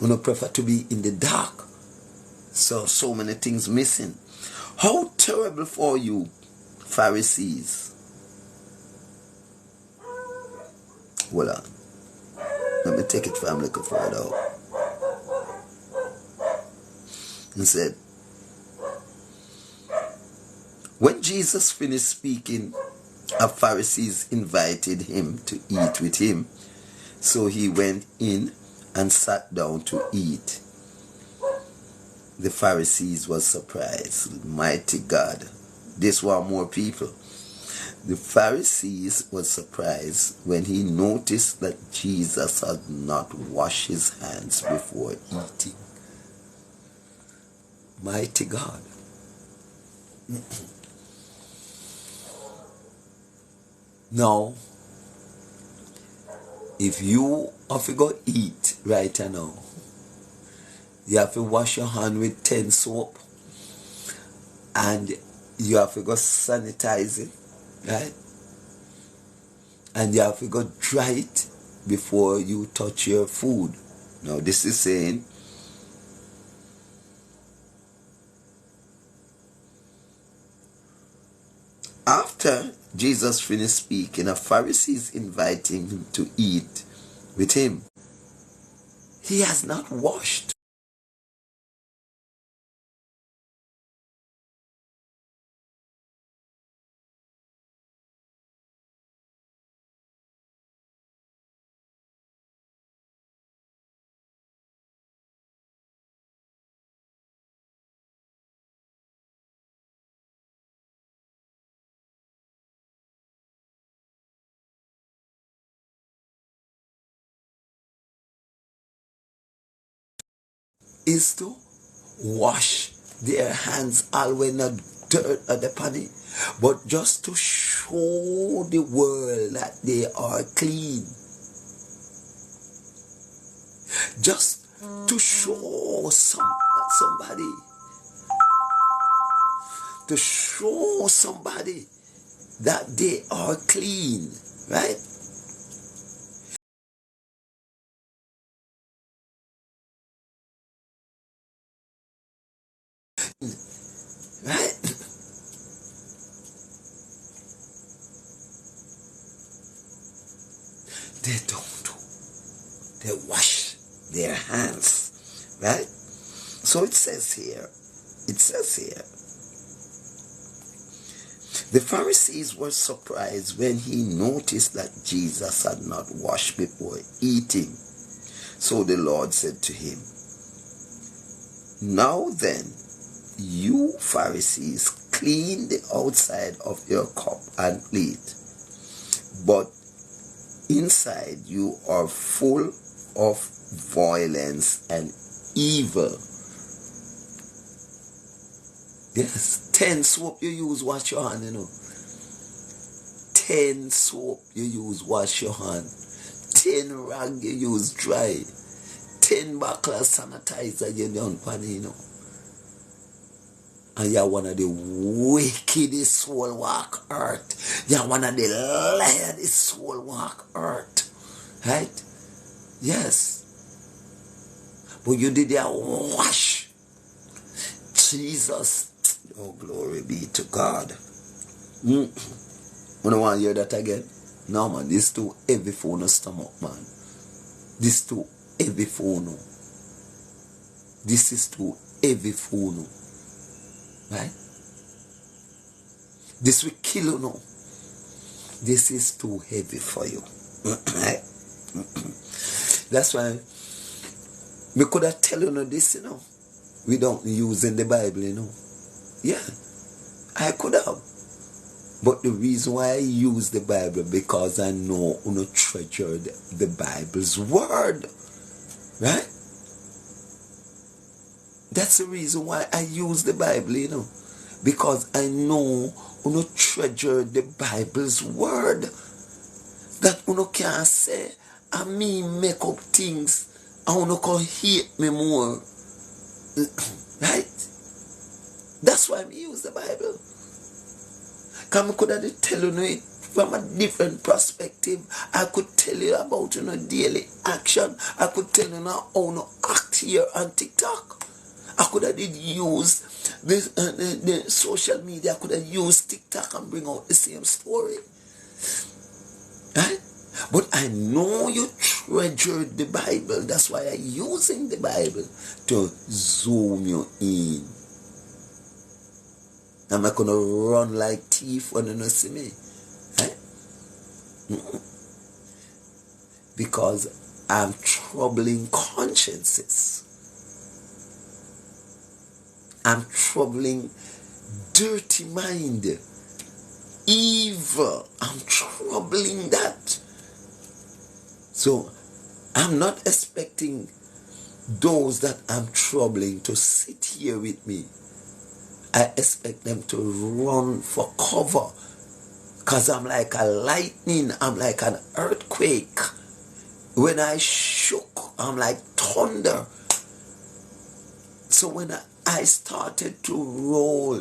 We don't prefer to be in the dark. So many things missing. How terrible for you, Pharisees. Hold on. Let me take it from a little further out. And said, when Jesus finished speaking, a Pharisees invited him to eat with him. So he went in and sat down to eat. The Pharisees was surprised. Mighty God. This were more people. The Pharisees were surprised when he noticed that Jesus had not washed his hands before eating. Mighty God. Now, if you have to go eat right now, you have to wash your hand with 10 soap and you have to go sanitize it, right? And you have to go dry it before you touch your food. Now this is saying, after Jesus finished speaking, a Pharisee inviting him to eat with him. He has not washed. Is to wash their hands always not dirt at the penny, but just to show the world that they are clean. Just to show somebody, to show somebody that they are clean, right? Right? They don't do. They wash their hands, right? So it says here, the Pharisees were surprised when he noticed that Jesus had not washed before eating. So the Lord said to him, "Now then, you Pharisees clean the outside of your cup and plate, but inside you are full of violence and evil." Yes, 10 soap you use wash your hand, 10 soap you use wash your hand. 10 rag you use dry. 10 bottle of sanitizer you done pan, And you're one of the wickedest soul walk earth. You're one of the liardest soul walk earth. Right? Yes. But you did your wash. Jesus. Oh, glory be to God. You don't want to hear that again? No, man. This too heavy for no stomach, man. This too heavy for no. This is too heavy for no. Right? This will kill you now. This is too heavy for you. Right? That's why we could have tell you this, we don't use in the Bible, Yeah, I could have. But the reason why I use the Bible, because I know you treasured the Bible's word. Right? That's the reason why I use the Bible, because I know you treasure the Bible's word. That you can't say, I mean make up things and you can hate me more. Right? That's why I use the Bible. Because I could have tell you it from a different perspective. I could tell you about daily action. I could tell you how to act here on TikTok. I could have used this, the social media. I could have used TikTok and bring out the same story. Right? But I know you treasure the Bible. That's why I'm using the Bible to zoom you in. I'm not going to run like thief when you don't see me. Right? Because I'm troubling consciences. I'm troubling dirty mind. evil. I'm troubling that. So I'm not expecting those that I'm troubling to sit here with me. I expect them to run for cover. Because I'm like a lightning. I'm like an earthquake. When I shook, I'm like thunder. So when I started to roll,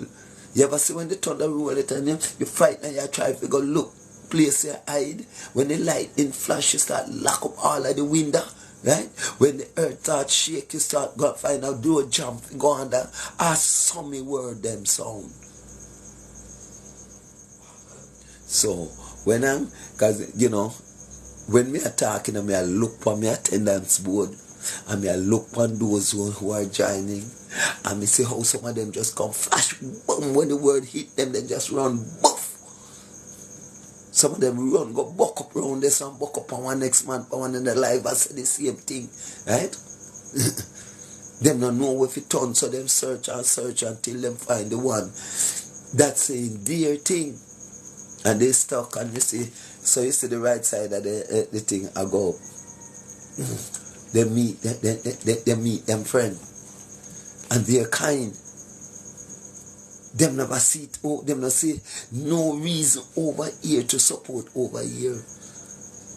you ever see when the thunder roll it and you fight and you try to go look, place your hide. When the lightning flash, you start lock up all of the window, right? When the earth starts shake, you start go find out, do a jump, go under. I saw me word them sound. So when because you know, when me are talking, I look for my attendance board. And I look on those who are joining, and I see how some of them just come flash, boom, when the word hit them, they just run, boof. Some of them run, go buck up around this and buck up on one next man, on one in the life, I say the same thing, right? Them don't know if it turns, so them search until them find the one that's saying their thing. And they stuck, and you see, so you see the right side of the thing, I go up. They meet them friend, and they're kind. Them never see it. Them not see no reason over here to support over here.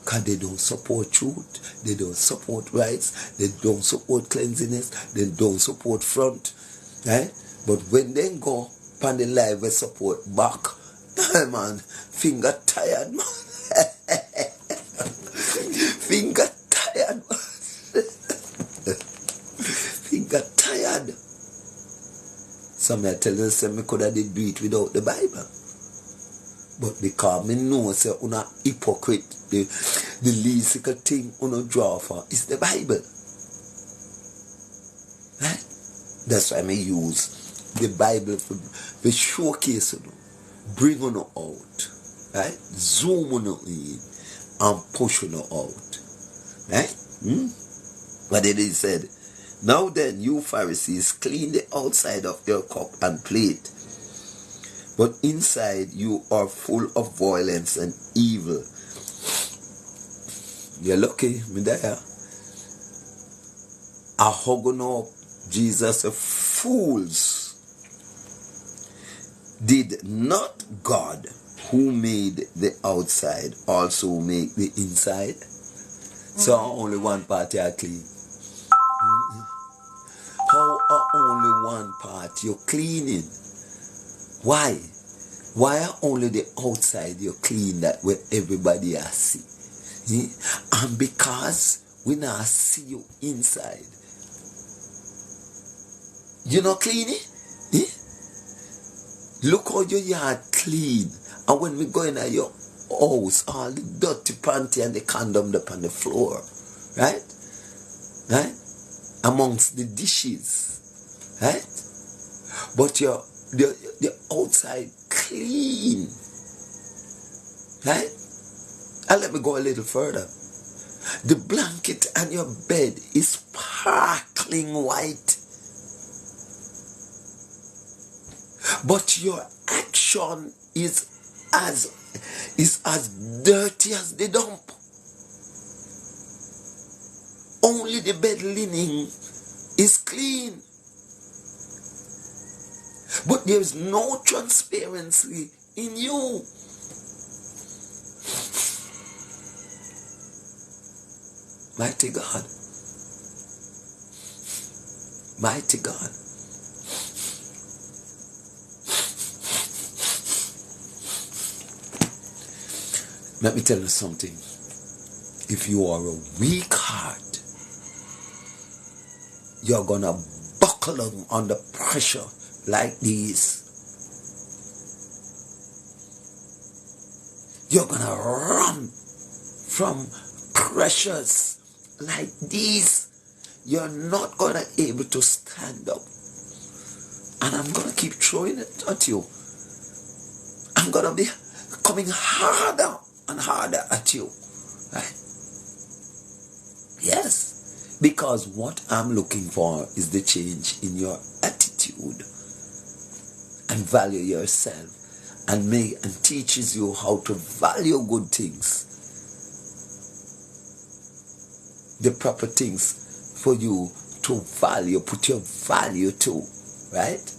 Cause they don't support truth. They don't support rights. They don't support cleanliness. They don't support front. Right? But when they go on the live, they support back. Man, finger tired, man. Finger tired, man. Got tired. Some are telling us me could have did do it without the Bible. But because me know say una hypocrite, the least thing una draw for is the Bible. Right? That's why I use the Bible for showcase you, bring una out. Right? Zoom una in and push una out. Right? But it is said, now then, you Pharisees, clean the outside of your cup and plate, but inside you are full of violence and evil. You're lucky, me there. I hugging up Jesus, fools. Did not God, who made the outside, also make the inside? So only one party are clean. How are only one part you're cleaning? Why? Why are only the outside you're clean that where everybody has see? And because we now see you inside, you not clean it? Look how your yard clean. And when we go in at your house, all the dirty panty and the condom up on the floor. Right? Right? Amongst the dishes, right? But the outside clean, right? And let me go a little further. The blanket on your bed is sparkling white, but your action is as dirty as the dump. Only the bed linen is clean. But there is no transparency in you. Mighty God. Mighty God. Let me tell you something. If you are a weak heart, you're gonna buckle up under pressure like this. You're gonna run from pressures like these. You're not gonna able to stand up. And I'm gonna keep throwing it at you. I'm gonna be coming harder and harder at you. Right? Yes. Because what I'm looking for is the change in your attitude, and value yourself and teaches you how to value good things, the proper things for you to value, put your value to, right?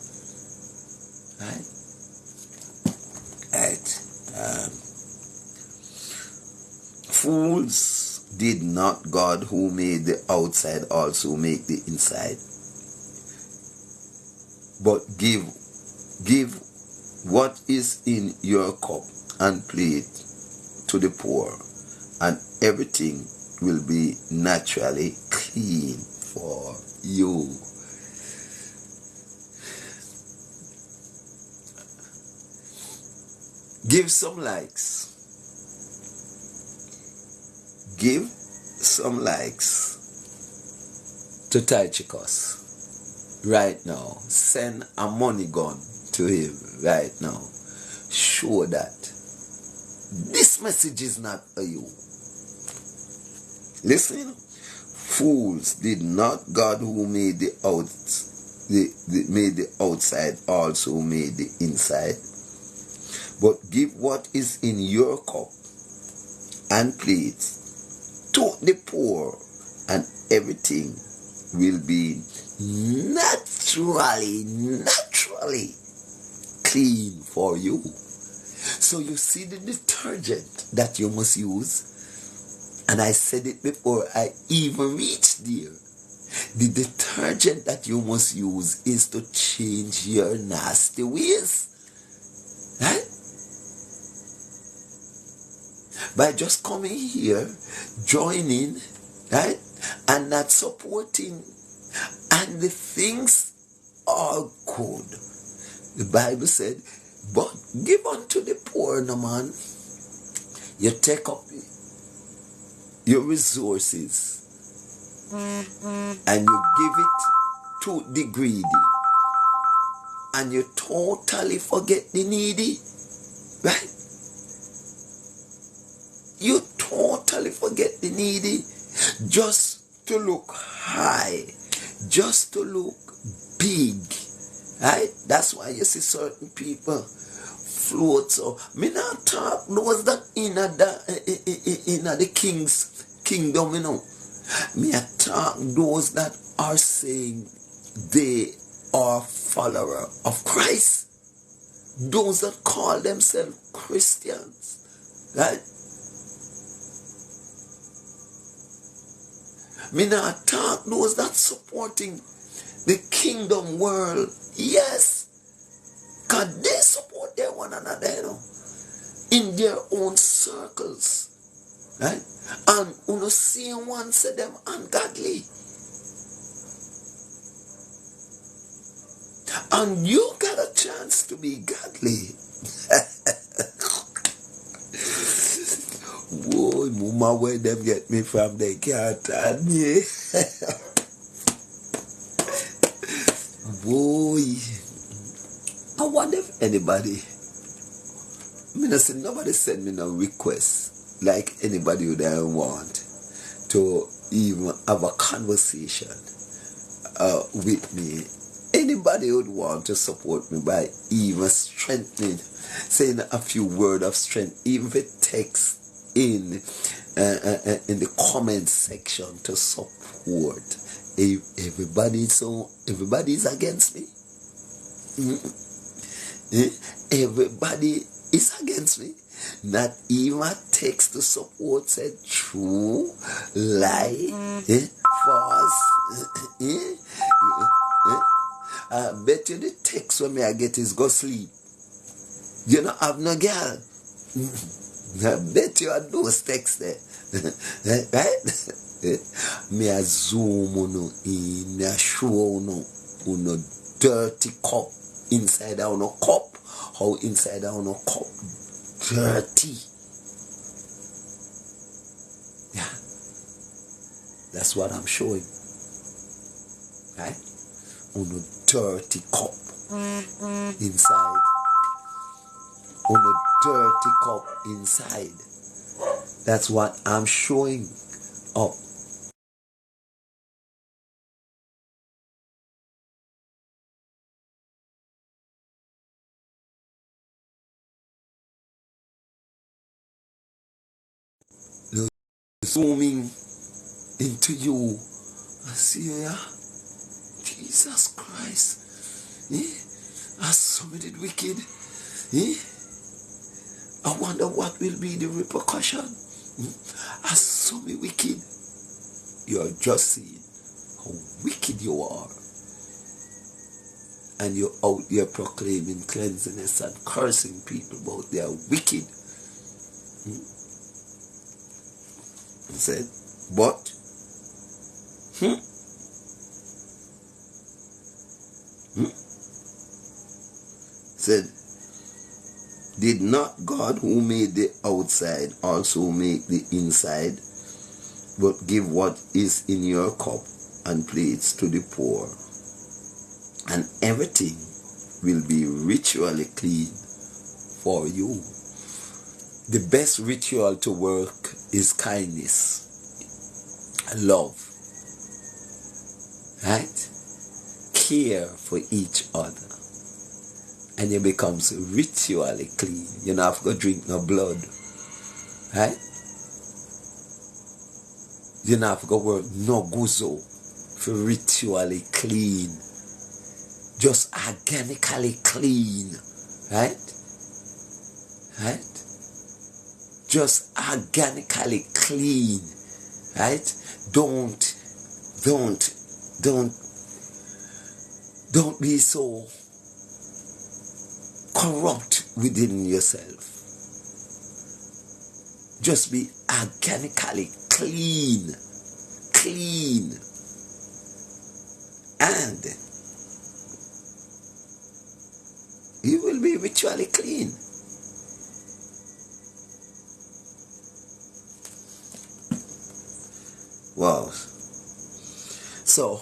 Fools, did not God who made the outside also make the inside? But give what is in your cup and plate to the poor, and everything will be naturally clean for you. Give some likes. Give some likes to Tychicus right now. Send a money gun to him right now. Show that this message is not for you. Listen. Fools, did not God who made the outside also made the inside? But give what is in your cup and plate to the poor, and everything will be naturally clean for you. So you see the detergent that you must use, and I said it before I even reached there. The detergent that you must use is to change your nasty ways. Right? By just coming here, joining, right, and not supporting, and the things are good. The Bible said, but give unto the poor, no man. You take up your resources and you give it to the greedy, and you totally forget the needy, right? You totally forget the needy just to look high, just to look big, right? That's why you see certain people float. So me not talk those that in the king's kingdom, you know. Me I talk those that are saying they are follower of Christ. Those that call themselves Christians, right? Me not talk those that supporting the kingdom world. Yes, because they support their one another, you know, in their own circles, right? And you know, see one say them ungodly, and you got a chance to be godly. Boy, mama, where them get me from, they can't tell me. Boy, I wonder if anybody, nobody send me no request like anybody would want to even have a conversation with me. Anybody would want to support me by even strengthening, saying a few words of strength, even if it takes in the comment section to support. Everybody's against me. Everybody is against me. Not even a text to support said true, lie, false. I bet you the text when I get is go sleep. You don't have no girl. I bet you are those texts there. Right? Me a zoom uno in, me a show uno dirty cup inside our no cup. How inside our no cup dirty. Yeah. That's what I'm showing. Right? Uno dirty cup inside. Uno dirty cup inside. That's what I'm showing up. zooming into you. I see, yeah, Jesus Christ. I submitted wicked. I wonder what will be the repercussion. I saw me wicked. You are just seeing how wicked you are. And you're out there proclaiming cleanliness and cursing people about they are wicked. He said, but said, did not God who made the outside also make the inside, but give what is in your cup and plates to the poor, and everything will be ritually clean for you. The best ritual to work is kindness and love, right? Care for each other. And it becomes ritually clean. You don't have to go drink no blood. Right? You don't have to go work no guzo for ritually clean. Just organically clean. Right? Right? Just organically clean. Right? Don't be so corrupt within yourself. Just be organically clean. And you will be ritually clean. Wow. So,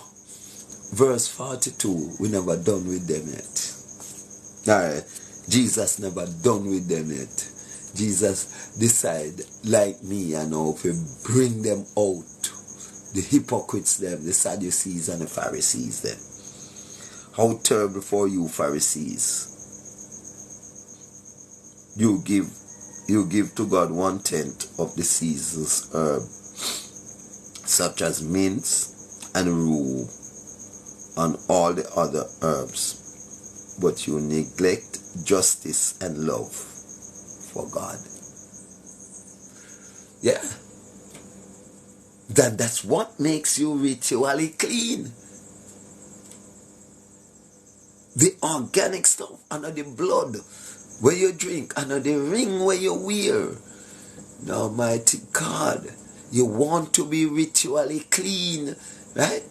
verse 42, we're never done with them yet. Alright. Jesus never done with them yet. Jesus decide, like me, to bring them out. The hypocrites them, the Sadducees and the Pharisees them. How terrible for you, Pharisees. You give to God 1/10 of the season's herb, such as mints and rue and all the other herbs, but you neglect justice and love for God. Yeah. That's what makes you ritually clean. The organic stuff under the blood where you drink, under the ring where you wear. Now, mighty God, you want to be ritually clean, right?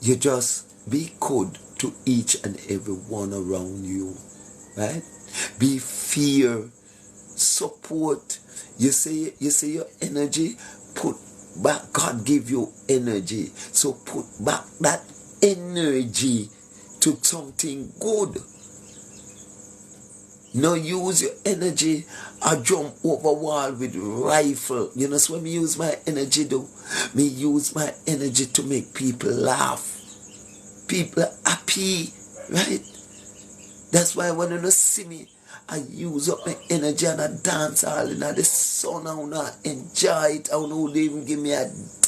You just be good to each and every one around you, right? Be fair, support. You say your energy, put back. God give you energy, so put back that energy to something good. No, use your energy. I jump over wall with rifle. You know, so when me use my energy, though, me use my energy to make people laugh. People are happy, right? That's why when you see me, I use up my energy and I dance all in the sun. I wanna enjoy it. I wanna even give me $1.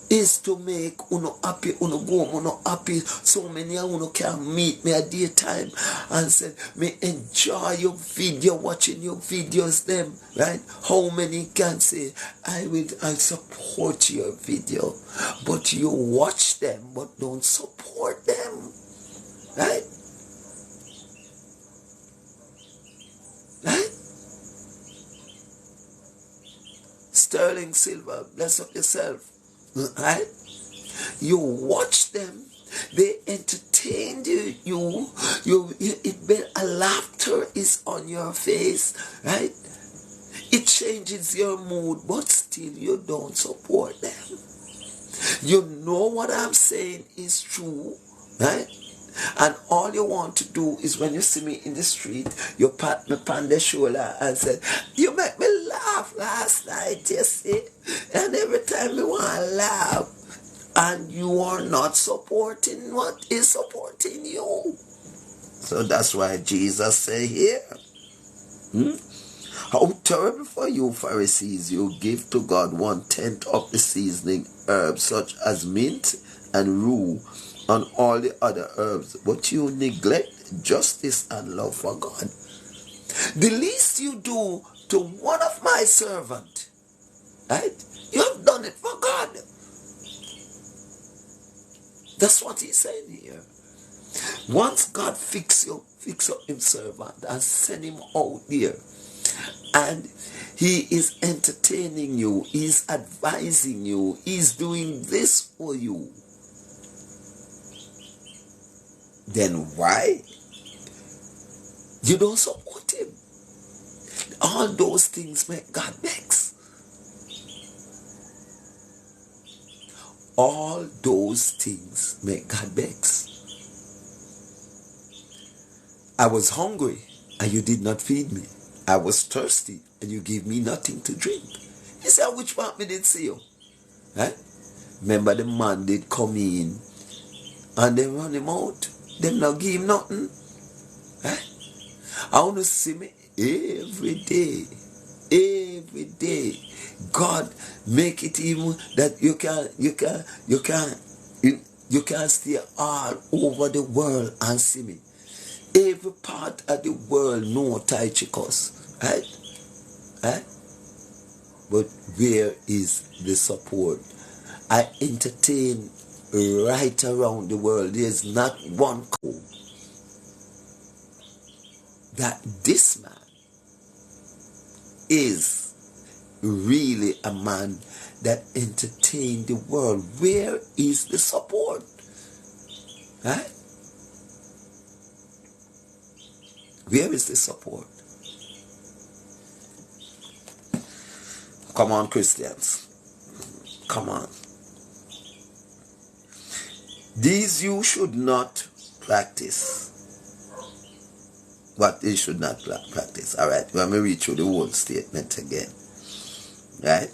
Is to make uno happy, uno go uno happy. So many of uno can meet me at daytime and say, me enjoy your video, watching your videos them, right? How many can say, I support your video, but you watch them, but don't support them, right? Right? Sterling Silver, bless up yourself. Right? You watch them, they entertain you. A laughter is on your face, right? It changes your mood, but still you don't support them. You know what I'm saying is true, right? And all you want to do is when you see me in the street, you pat me on the shoulder and say, you make me laugh last night, you see? And every time you want to laugh, and you are not supporting what is supporting you. So that's why Jesus say here, How terrible for you, Pharisees! You give to God 1/10 of the seasoning herbs, such as mint and rue, and all the other herbs, but you neglect justice and love for God. The least you do to one of my servants, right? You have done it for God. That's what he's saying here. Once God fix up his servant and send him out there, and he is entertaining you, he's advising you, he's doing this for you, then why you don't support him? All those things make God vex. All those things make God vex. I was hungry and you did not feed me. I was thirsty and you gave me nothing to drink. He said, which part me did see you? Right? Remember the man did come in and they run him out. Them not give him nothing. Right? I want to see me every day. Every day. God make it even that you can stay all over the world and see me. Every part of the world know Tychicus, right? Right? But where is the support? I entertain right around the world. There's not one code that this man is really a man that entertained the world. Where is the support? Right? Where is the support? Come on, Christians. Come on. These you should not practice. What they should not practice. Alright, let me read through the whole statement again. Right?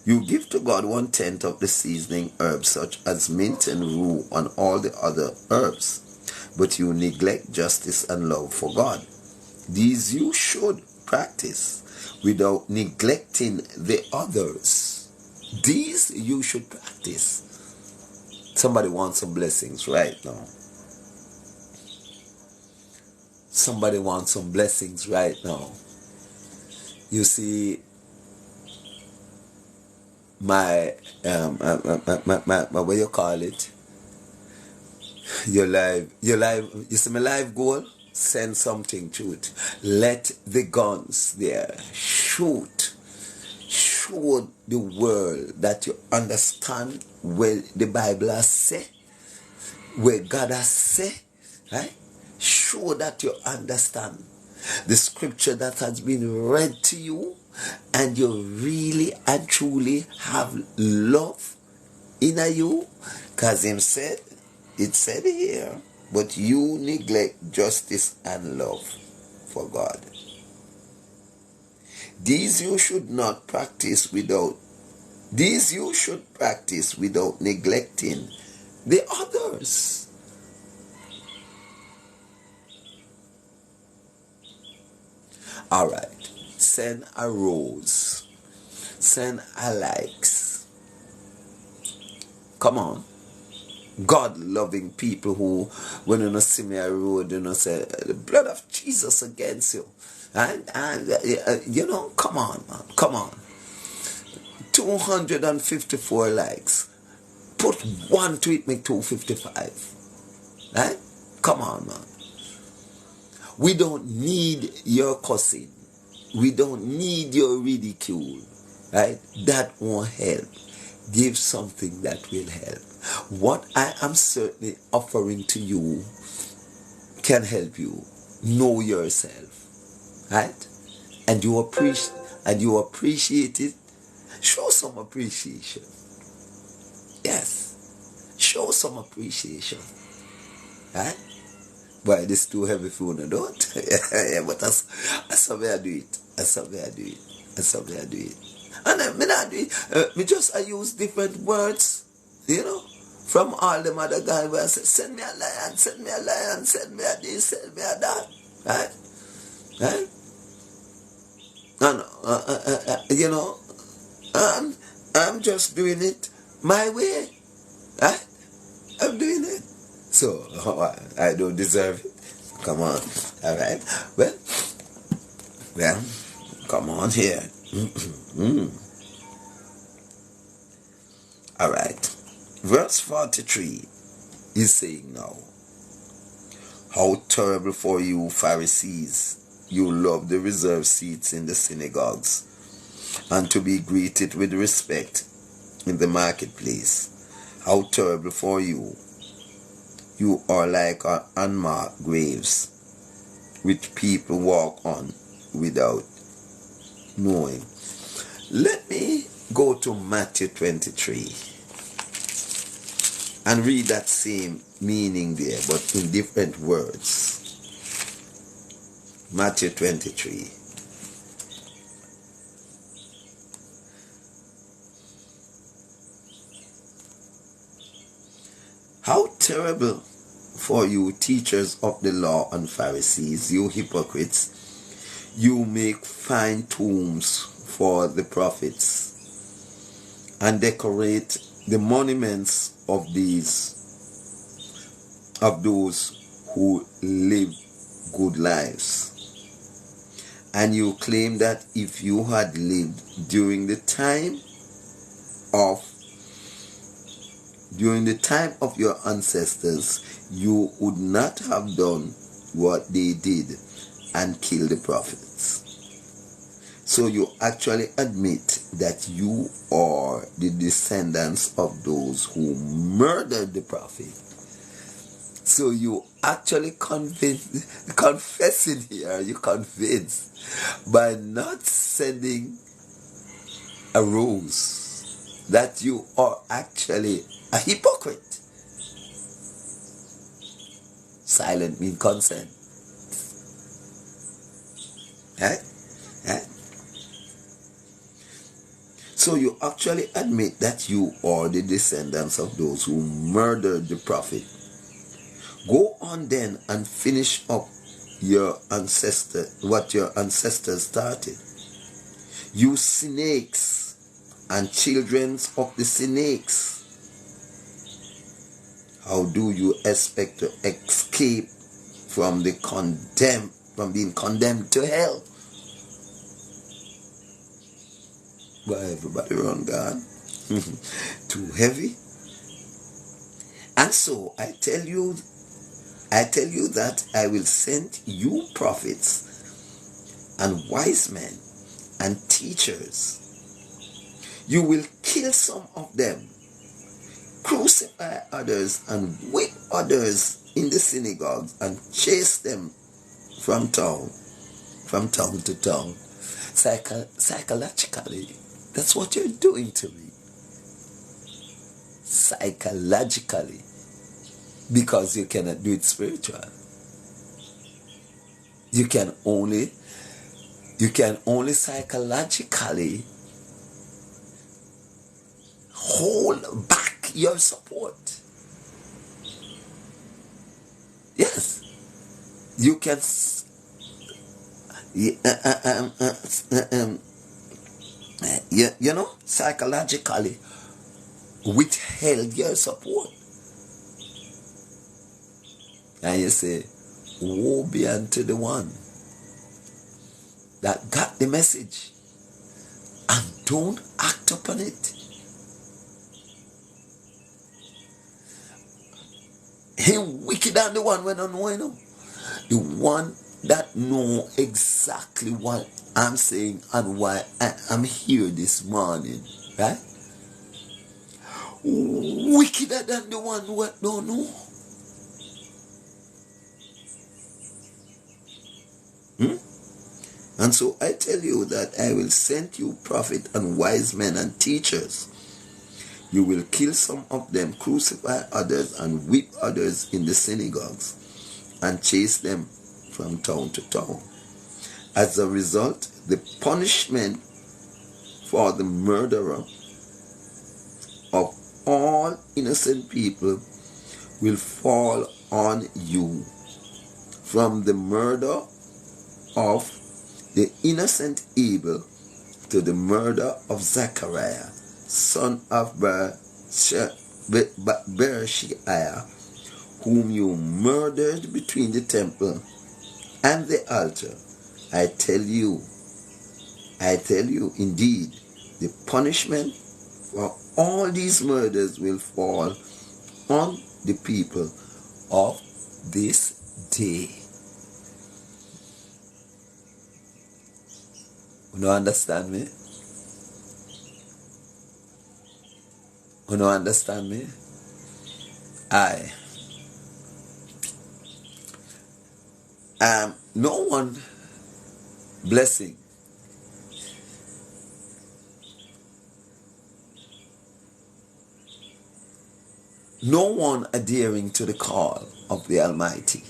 You give to God 1/10 of the seasoning herbs, such as mint and rue, and all the other herbs, but you neglect justice and love for God. These you should practice without neglecting the others. These you should practice. Somebody wants some blessings right now. Somebody wants some blessings right now. You see, my what you call it? Your life, you see my life goal? Send something to it. Let the guns there shoot. Show the world that you understand where the Bible has said, where God has said, right? Show that you understand the scripture that has been read to you, and you really and truly have love in you, because it said here, but you neglect justice and love for God. These you should practice without neglecting the others. All right. Send a rose. Send a likes. Come on. God-loving people who, when you see me a road, say, the blood of Jesus against you. And come on, man. Come on. 254 likes. Put one to it, make 255. Right? Come on, man. We don't need your cussing. We don't need your ridicule. Right? That won't help. Give something that will help. What I am certainly offering to you can help you. Know yourself. Right? And you appreciate it. Show some appreciation. Yes. Show some appreciation. Right? But it's too heavy for you, don't? Yeah, but that's how I do it. That's how I do it. And I use different words, from all them other guys where I say, send me a lion, send me a lion, send me a this, send me a that. Right? you know, I'm just doing it my way. I'm doing it. So I don't deserve it. Come on. All right. Well, come on here. All right. Verse 43 is saying now, how terrible for you, Pharisees! You love the reserved seats in the synagogues and to be greeted with respect in the marketplace. How terrible for you! You are like unmarked graves which people walk on without knowing. Let me go to Matthew 23 and read that same meaning there, but in different words. Matthew 23. How terrible for you, teachers of the law and Pharisees, you hypocrites! You make fine tombs for the prophets and decorate the monuments of those who live good lives. And you claim that if you had lived during the time of your ancestors, you would not have done what they did and kill the prophets. So you actually admit that you are the descendants of those who murdered the prophet. So you actually confessing here, you convince by not sending a rose that you are actually a hypocrite. Silent means consent. Right? Right? So you actually admit that you are the descendants of those who murdered the prophet. Go on then and finish up what your ancestors started. You snakes and children of the snakes. How do you expect to escape from being condemned to hell? Why everybody run God? Too heavy? And so I tell you that I will send you prophets and wise men and teachers. You will kill some of them, crucify others, and whip others in the synagogues and chase them from town to town. Psychologically, that's what you're doing to me. Psychologically. Because you cannot do it spiritual. You can only psychologically hold back your support. Yes. You can psychologically withheld your support. And you say, woe be unto the one that got the message and don't act upon it. He wicked and the one when I know. The one that know exactly what I'm saying and why I am here this morning. Right? Wickeder than the one who don't know. And so I tell you that I will send you prophets and wise men and teachers. You will kill some of them, crucify others, and whip others in the synagogues, and chase them from town to town. As a result, the punishment for the murderer of all innocent people will fall on you. From the murder of the innocent Abel to the murder of Zechariah, son of Berechiah, whom you murdered between the temple and the altar. I tell you, indeed, the punishment for all these murders will fall on the people of this day. You don't understand me? You don't understand me? I am no one blessing. No one adhering to the call of the Almighty.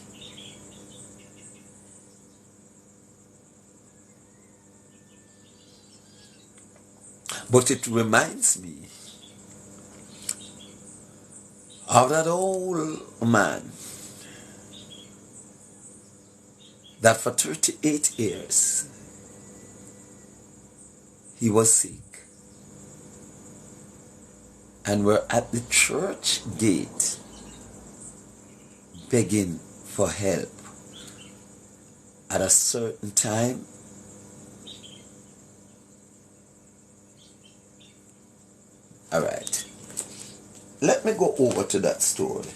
But it reminds me of that old man that for 38 years he was sick, and were at the church gate begging for help. At a certain time, all right, let me go over to that story.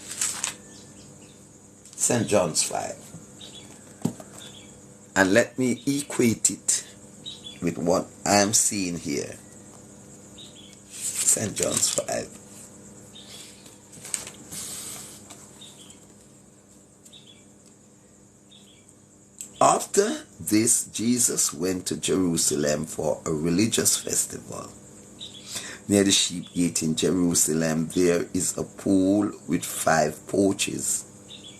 St. John's 5. And let me equate it with what I'm seeing here. St. John's 5. After this, Jesus went to Jerusalem for a religious festival. Near the sheep gate in Jerusalem, there is a pool with 5 porches.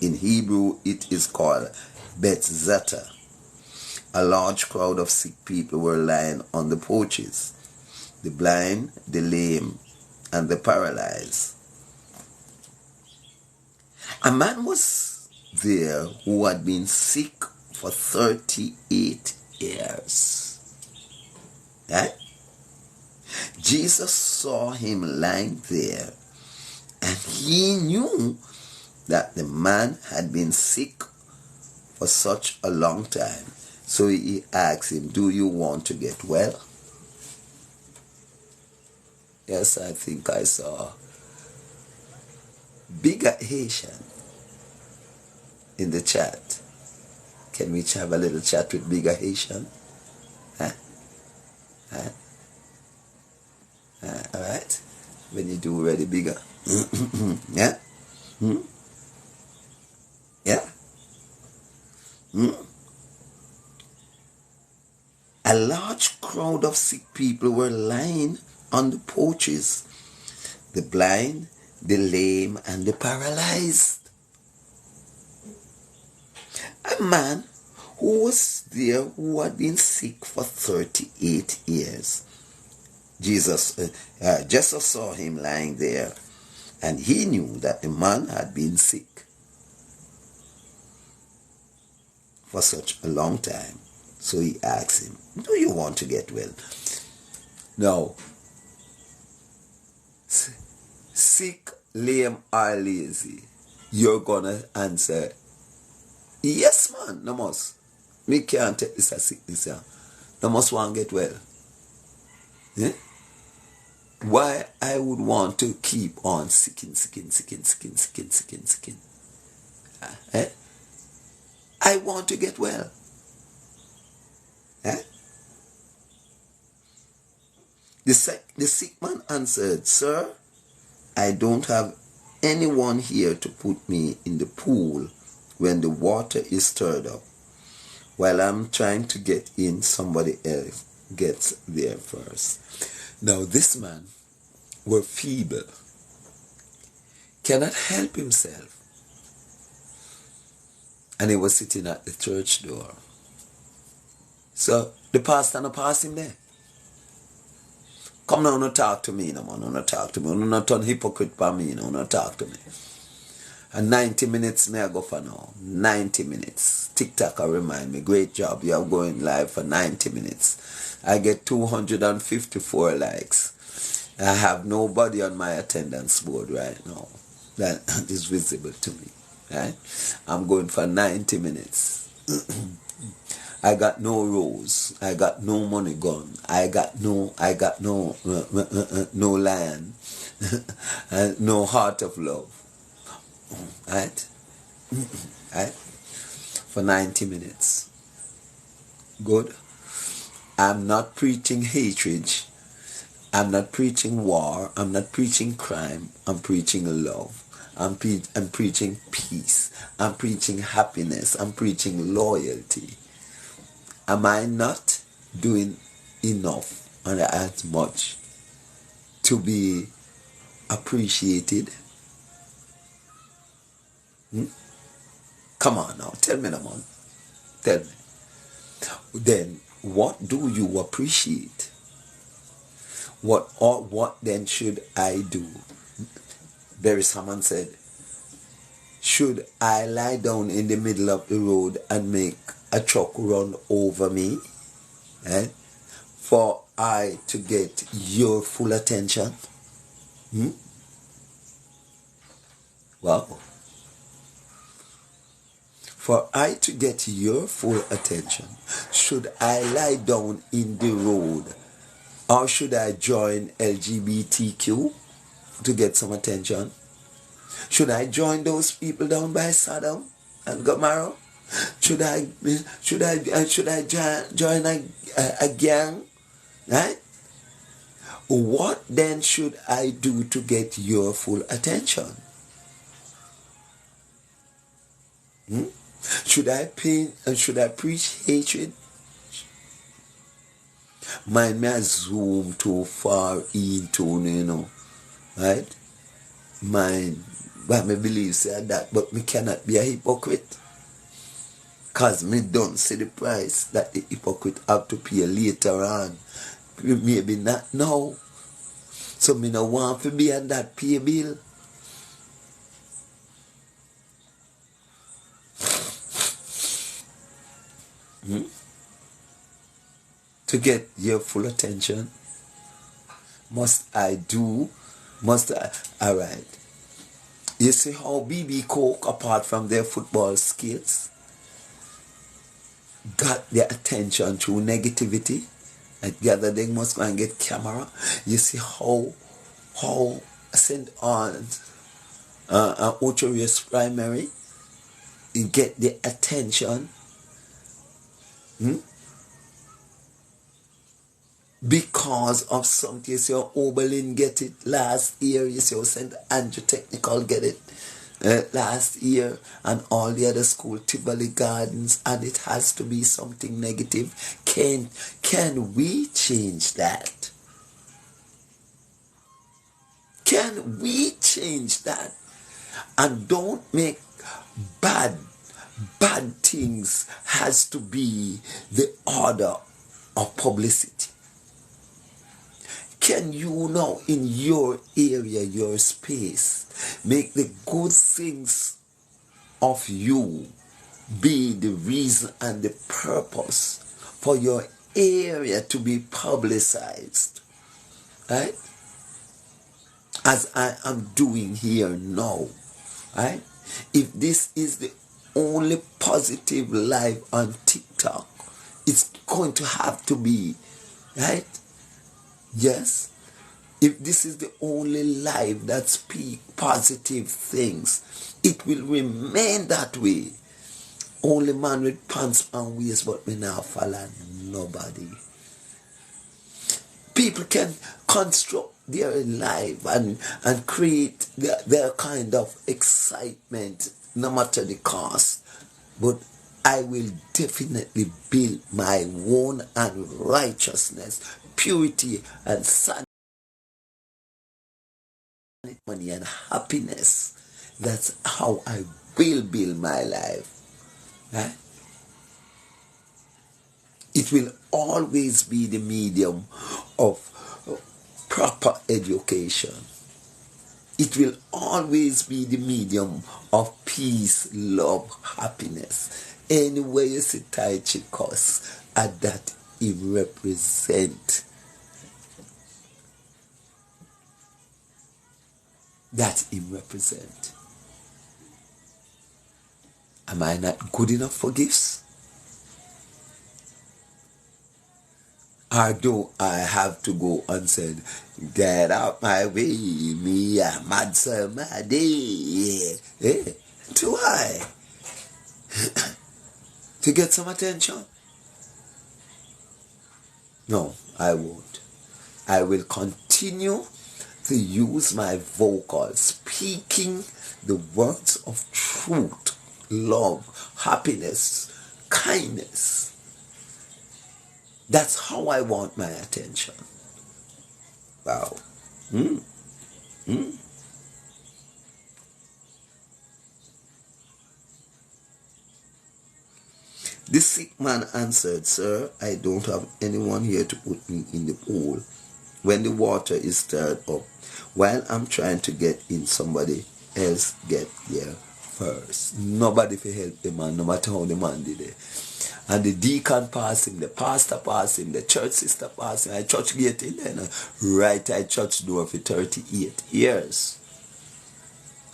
In Hebrew, it is called Bethzatha. A large crowd of sick people were lying on the porches: the blind, the lame, and the paralyzed. A man was there who had been sick for 38 years. Right? Jesus saw him lying there, and he knew that the man had been sick for such a long time. So he asked him, "Do you want to get well?" Yes, I think I saw Bigger Haitian in the chat. Can we have a little chat with Bigger Haitian? Huh? Huh? All right. When you do ready, Bigger. Yeah. Yeah. A large crowd of sick people were lying on the porches: the blind, the lame, and the paralyzed. A man who was there who had been sick for 38 years. Jesus saw him lying there, and he knew that the man had been sick for such a long time. So he asked him, "Do you want to get well?" Now, sick, lame, or lazy, you're gonna answer, "Yes, man, no must. Me can't take this as sickness, yeah. No must want to get well." Yeah? Why I would want to keep on sicking. Eh? I want to get well. Eh? The sick man answered, "Sir, I don't have anyone here to put me in the pool when the water is stirred up. While I'm trying to get in, somebody else gets there first." Now this man was feeble, cannot help himself, and he was sitting at the church door. So the pastor no pass him there. "Come now, no talk to me no man, no talk to me. No not turn hypocrite by me, no talk to me." And 90 minutes may I go for now. 90 minutes. TikTok remind me, great job. You are going live for 90 minutes. I get 254 likes. I have nobody on my attendance board right now that is visible to me. Right? I'm going for 90 minutes. I got no rose. I got no money gone. I got no land. And no heart of love. Right? Right? For 90 minutes. Good. I'm not preaching hatred. I'm not preaching war. I'm not preaching crime. I'm preaching love. I'm preaching peace. I'm preaching happiness. I'm preaching loyalty. Am I not doing enough and as much to be appreciated? Come on now, tell me, man. Tell me. Then what do you appreciate? What then should I do? Barry Salmon said, should I lie down in the middle of the road and make a truck run over me? For I to get your full attention? Wow. For I to get your full attention, should I lie down in the road, or should I join LGBTQ to get some attention? Should I join those people down by Sodom and Gomorrah? Should I join a gang? Right? What then should I do to get your full attention? Should I preach hatred? Mind me, I zoom too far into, right? Mind, but me believe say that, but me cannot be a hypocrite. Cause me don't see the price that the hypocrite have to pay later on. Maybe not now. So me no want to be on that pay bill. To get your full attention, alright. You see how BB Coke, apart from their football skills, got their attention through negativity, and the other they must go and get camera. You see how sent on an auto race primary, you get the attention. Because of something. You see how Oberlin get it last year. You see how St. Andrew Technical get it last year, and all the other school, Tivoli Gardens, and it has to be something negative. Can we change that? Can we change that? And don't make bad things has to be the order of publicity. Can you now in your area, your space, make the good things of you be the reason and the purpose for your area to be publicized? Right? As I am doing here now. Right? If this is the only positive live on TikTok, it's going to have to be, right? Yes. If this is the only live that speak positive things, it will remain that way. Only man with pants and waist, but me now follow nobody. People can construct their life and create their kind of excitement, no matter the cost. But I will definitely build my own and righteousness, purity and sanity, money and happiness. That's how I will build my life. Right? It will always be the medium of proper education. It will always be the medium of peace, love, happiness. Anywhere you see Tai Chi cause, and that it represent. That it represent. Am I not good enough for gifts? Or do I have to go and say, get out my way, me a mad somebody? Do I? To get some attention? No, I won't. I will continue to use my vocal, speaking the words of truth, love, happiness, kindness. That's how I want my attention. Wow. The sick man answered, Sir, I don't have anyone here to put me in the pool when the water is stirred up. While I'm trying to get in, somebody else get there first. Nobody for help the man, no matter how the man did it. And the deacon passed him, the pastor passed him, the church sister passed him, I church gate in there, right at church door for 38 years.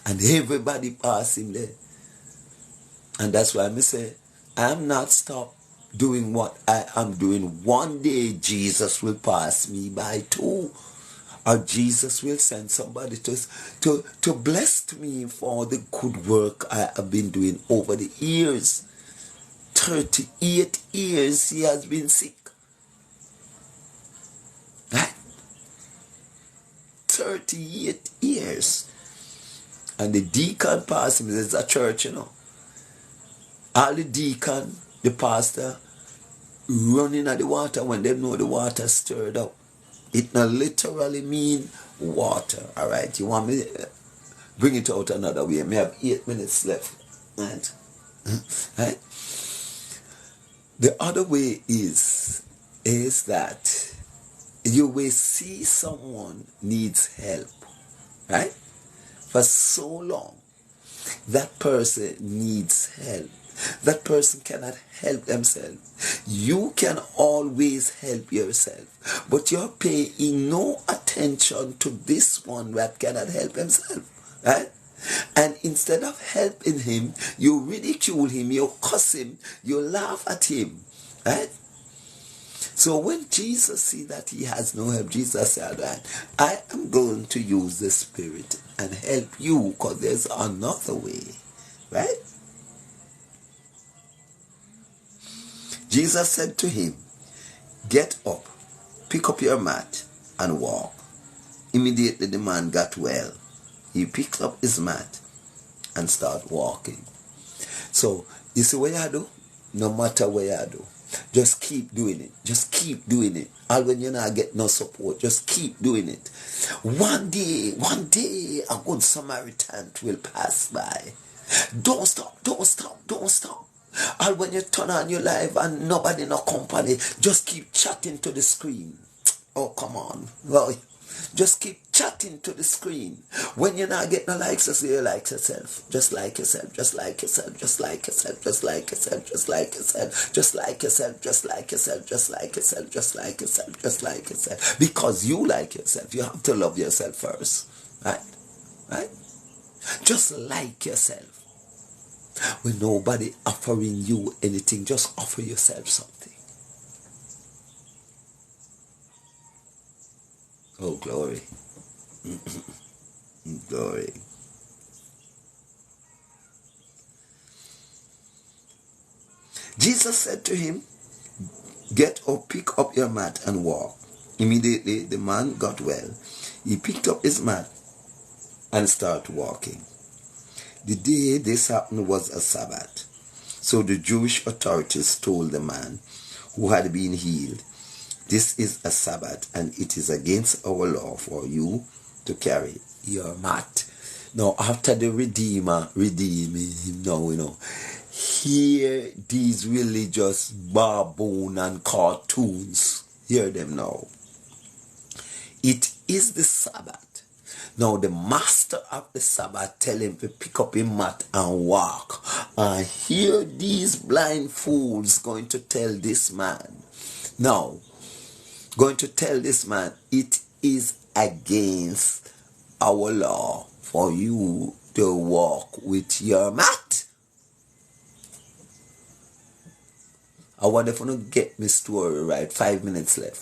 And everybody passed him there. And that's why I say, I'm not stopped doing what I am doing. One day Jesus will pass me by too. Or Jesus will send somebody to bless me for the good work I have been doing over the years. 38 years he has been sick. Right? 38 years. And the deacon passed him. There's a church, All the deacon, the pastor, running at the water when they know the water stirred up. It not literally mean water. All right? You want me to bring it out another way? I have 8 minutes left. Right? Right? The other way is that you will see someone needs help, right? For so long, that person needs help. That person cannot help themselves. You can always help yourself, but you're paying no attention to this one that cannot help himself, right? And instead of helping him, you ridicule him, you cuss him, you laugh at him, right? So when Jesus see that he has no help, Jesus said, right, I am going to use the Spirit and help you because there's another way, right? Jesus said to him, get up, pick up your mat and walk. Immediately the man got well. He picked up his mat and started walking. So, you see what you do? No matter what you do, just keep doing it. Just keep doing it. And when you not get no support, just keep doing it. One day, a good Samaritan will pass by. Don't stop. And when you turn on your live and nobody no company, just keep chatting to the screen. Oh, come on. Well, just keep chatting to the screen. When you're not getting no likes, just say you like yourself. Just like yourself. Just like yourself. Just like yourself. Just like yourself. Just like yourself. Just like yourself. Just like yourself. Just like yourself. Just like yourself. Just like yourself. Because you like yourself. You have to love yourself first. Right? Right? Just like yourself. When nobody offering you anything, just offer yourself something. Oh, glory. Glory. Jesus said to him, get up, pick up your mat and walk. Immediately the man got well. He picked up his mat and started walking. The day this happened was a Sabbath. So the Jewish authorities told the man who had been healed, this is a Sabbath and it is against our law for you to carry your mat. Now after the Redeemer redeemed him now, hear these religious baboon and cartoons. Hear them now. It is the Sabbath. Now the master of the Sabbath tell him to pick up his mat and walk. And here these blind fools going to tell this man. Now, going to tell this man, it is against our law for you to walk with your mat. I wonder if you don't get my story right. 5 minutes left.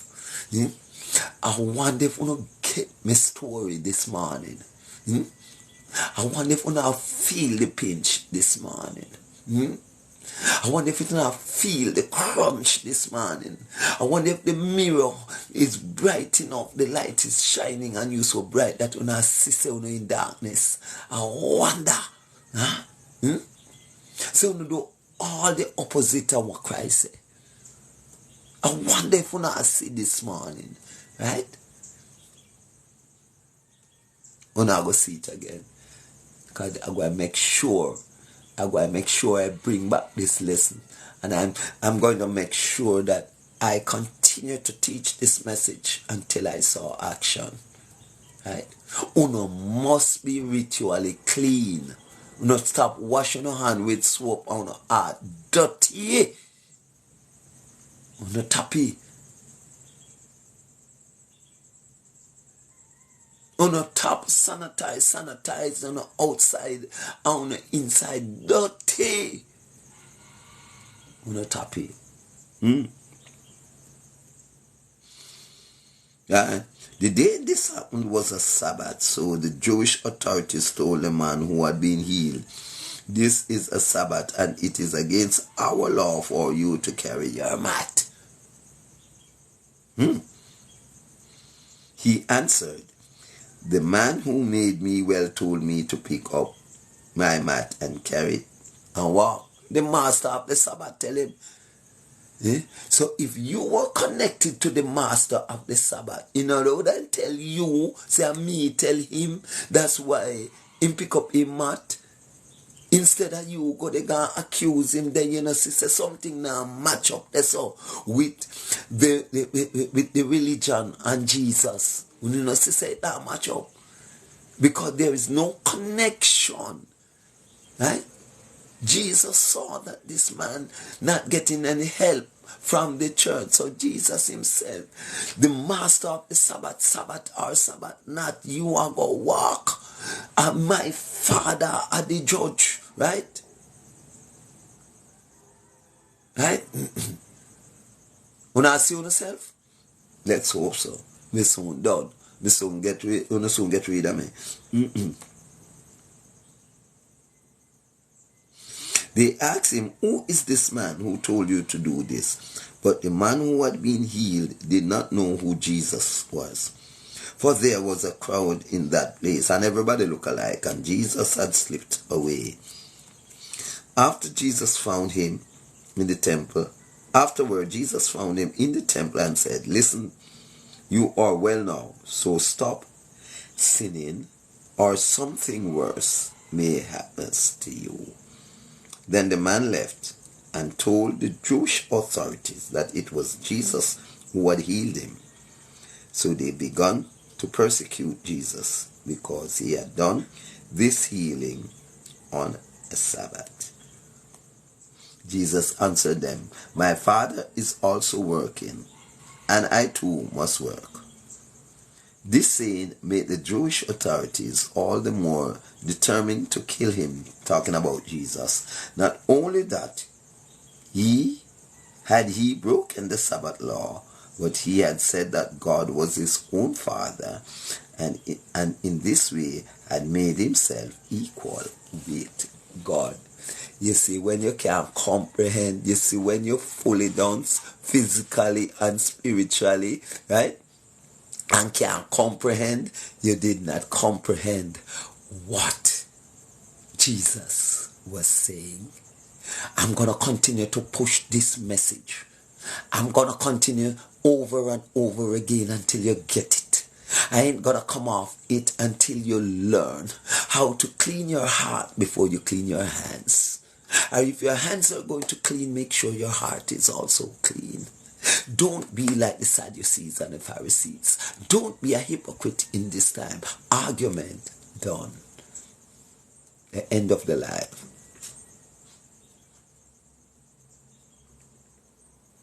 I wonder if you don't get my story this morning. I wonder if you don't feel the pinch this morning. I wonder if you don't feel the crunch this morning. I wonder if the mirror is bright enough, the light is shining on you so bright that you not see you in darkness. I wonder. So you do all the opposite of what Christ said. I wonder if you not see this morning. Right? We're not going to see it again. Because I'm going to make sure I bring back this lesson. And I'm going to make sure that I continue to teach this message until I saw action. Right? Uno must be ritually clean. Uno stop washing your hand with soap on your heart. Dirty. Uno tappy. On the top, sanitize on the outside, on the inside, dirty. On the top. The day this happened was a Sabbath, so the Jewish authorities told the man who had been healed, "This is a Sabbath, and it is against our law for you to carry your mat." He answered, "The man who made me well told me to pick up my mat and carry it and walk." The master of the Sabbath tell him. So if you were connected to the master of the Sabbath, in other words, I tell you, say me tell him, that's why him pick up his mat. Instead of you go they go accuse him, then you know say something now match up that's all with the religion and Jesus. You know say that match up. Because there is no connection. Right? Jesus saw that this man not getting any help from the church. So Jesus himself, the master of the Sabbath or Sabbath not, you are going to walk. And my Father are the judge. Right? Right? When I see yourself, let's hope so. Me soon done. Me soon get rid of me. They asked him, "Who is this man who told you to do this?" But the man who had been healed did not know who Jesus was. For there was a crowd in that place, and everybody looked alike, and Jesus had slipped away. Afterward, Jesus found him in the temple and said, "Listen, you are well now, so stop sinning, or something worse may happen to you." Then the man left and told the Jewish authorities that it was Jesus who had healed him. So they began to persecute Jesus because he had done this healing on a Sabbath. Jesus answered them, "My Father is also working, and I too must work." This saying made the Jewish authorities all the more determined to kill him, talking about Jesus. Not only that, he had broken the Sabbath law, but he had said that God was his own Father, and in this way had made himself equal with God. You see, when you can't comprehend, you see, when you're fully done physically and spiritually, right? And can't comprehend, you did not comprehend what Jesus was saying. I'm going to continue to push this message. I'm going to continue over and over again until you get it. I ain't going to come off it until you learn how to clean your heart before you clean your hands. And if your hands are going to clean, make sure your heart is also clean. Don't be like the Sadducees and the Pharisees. Don't be a hypocrite in this time. Argument done. The end of the life.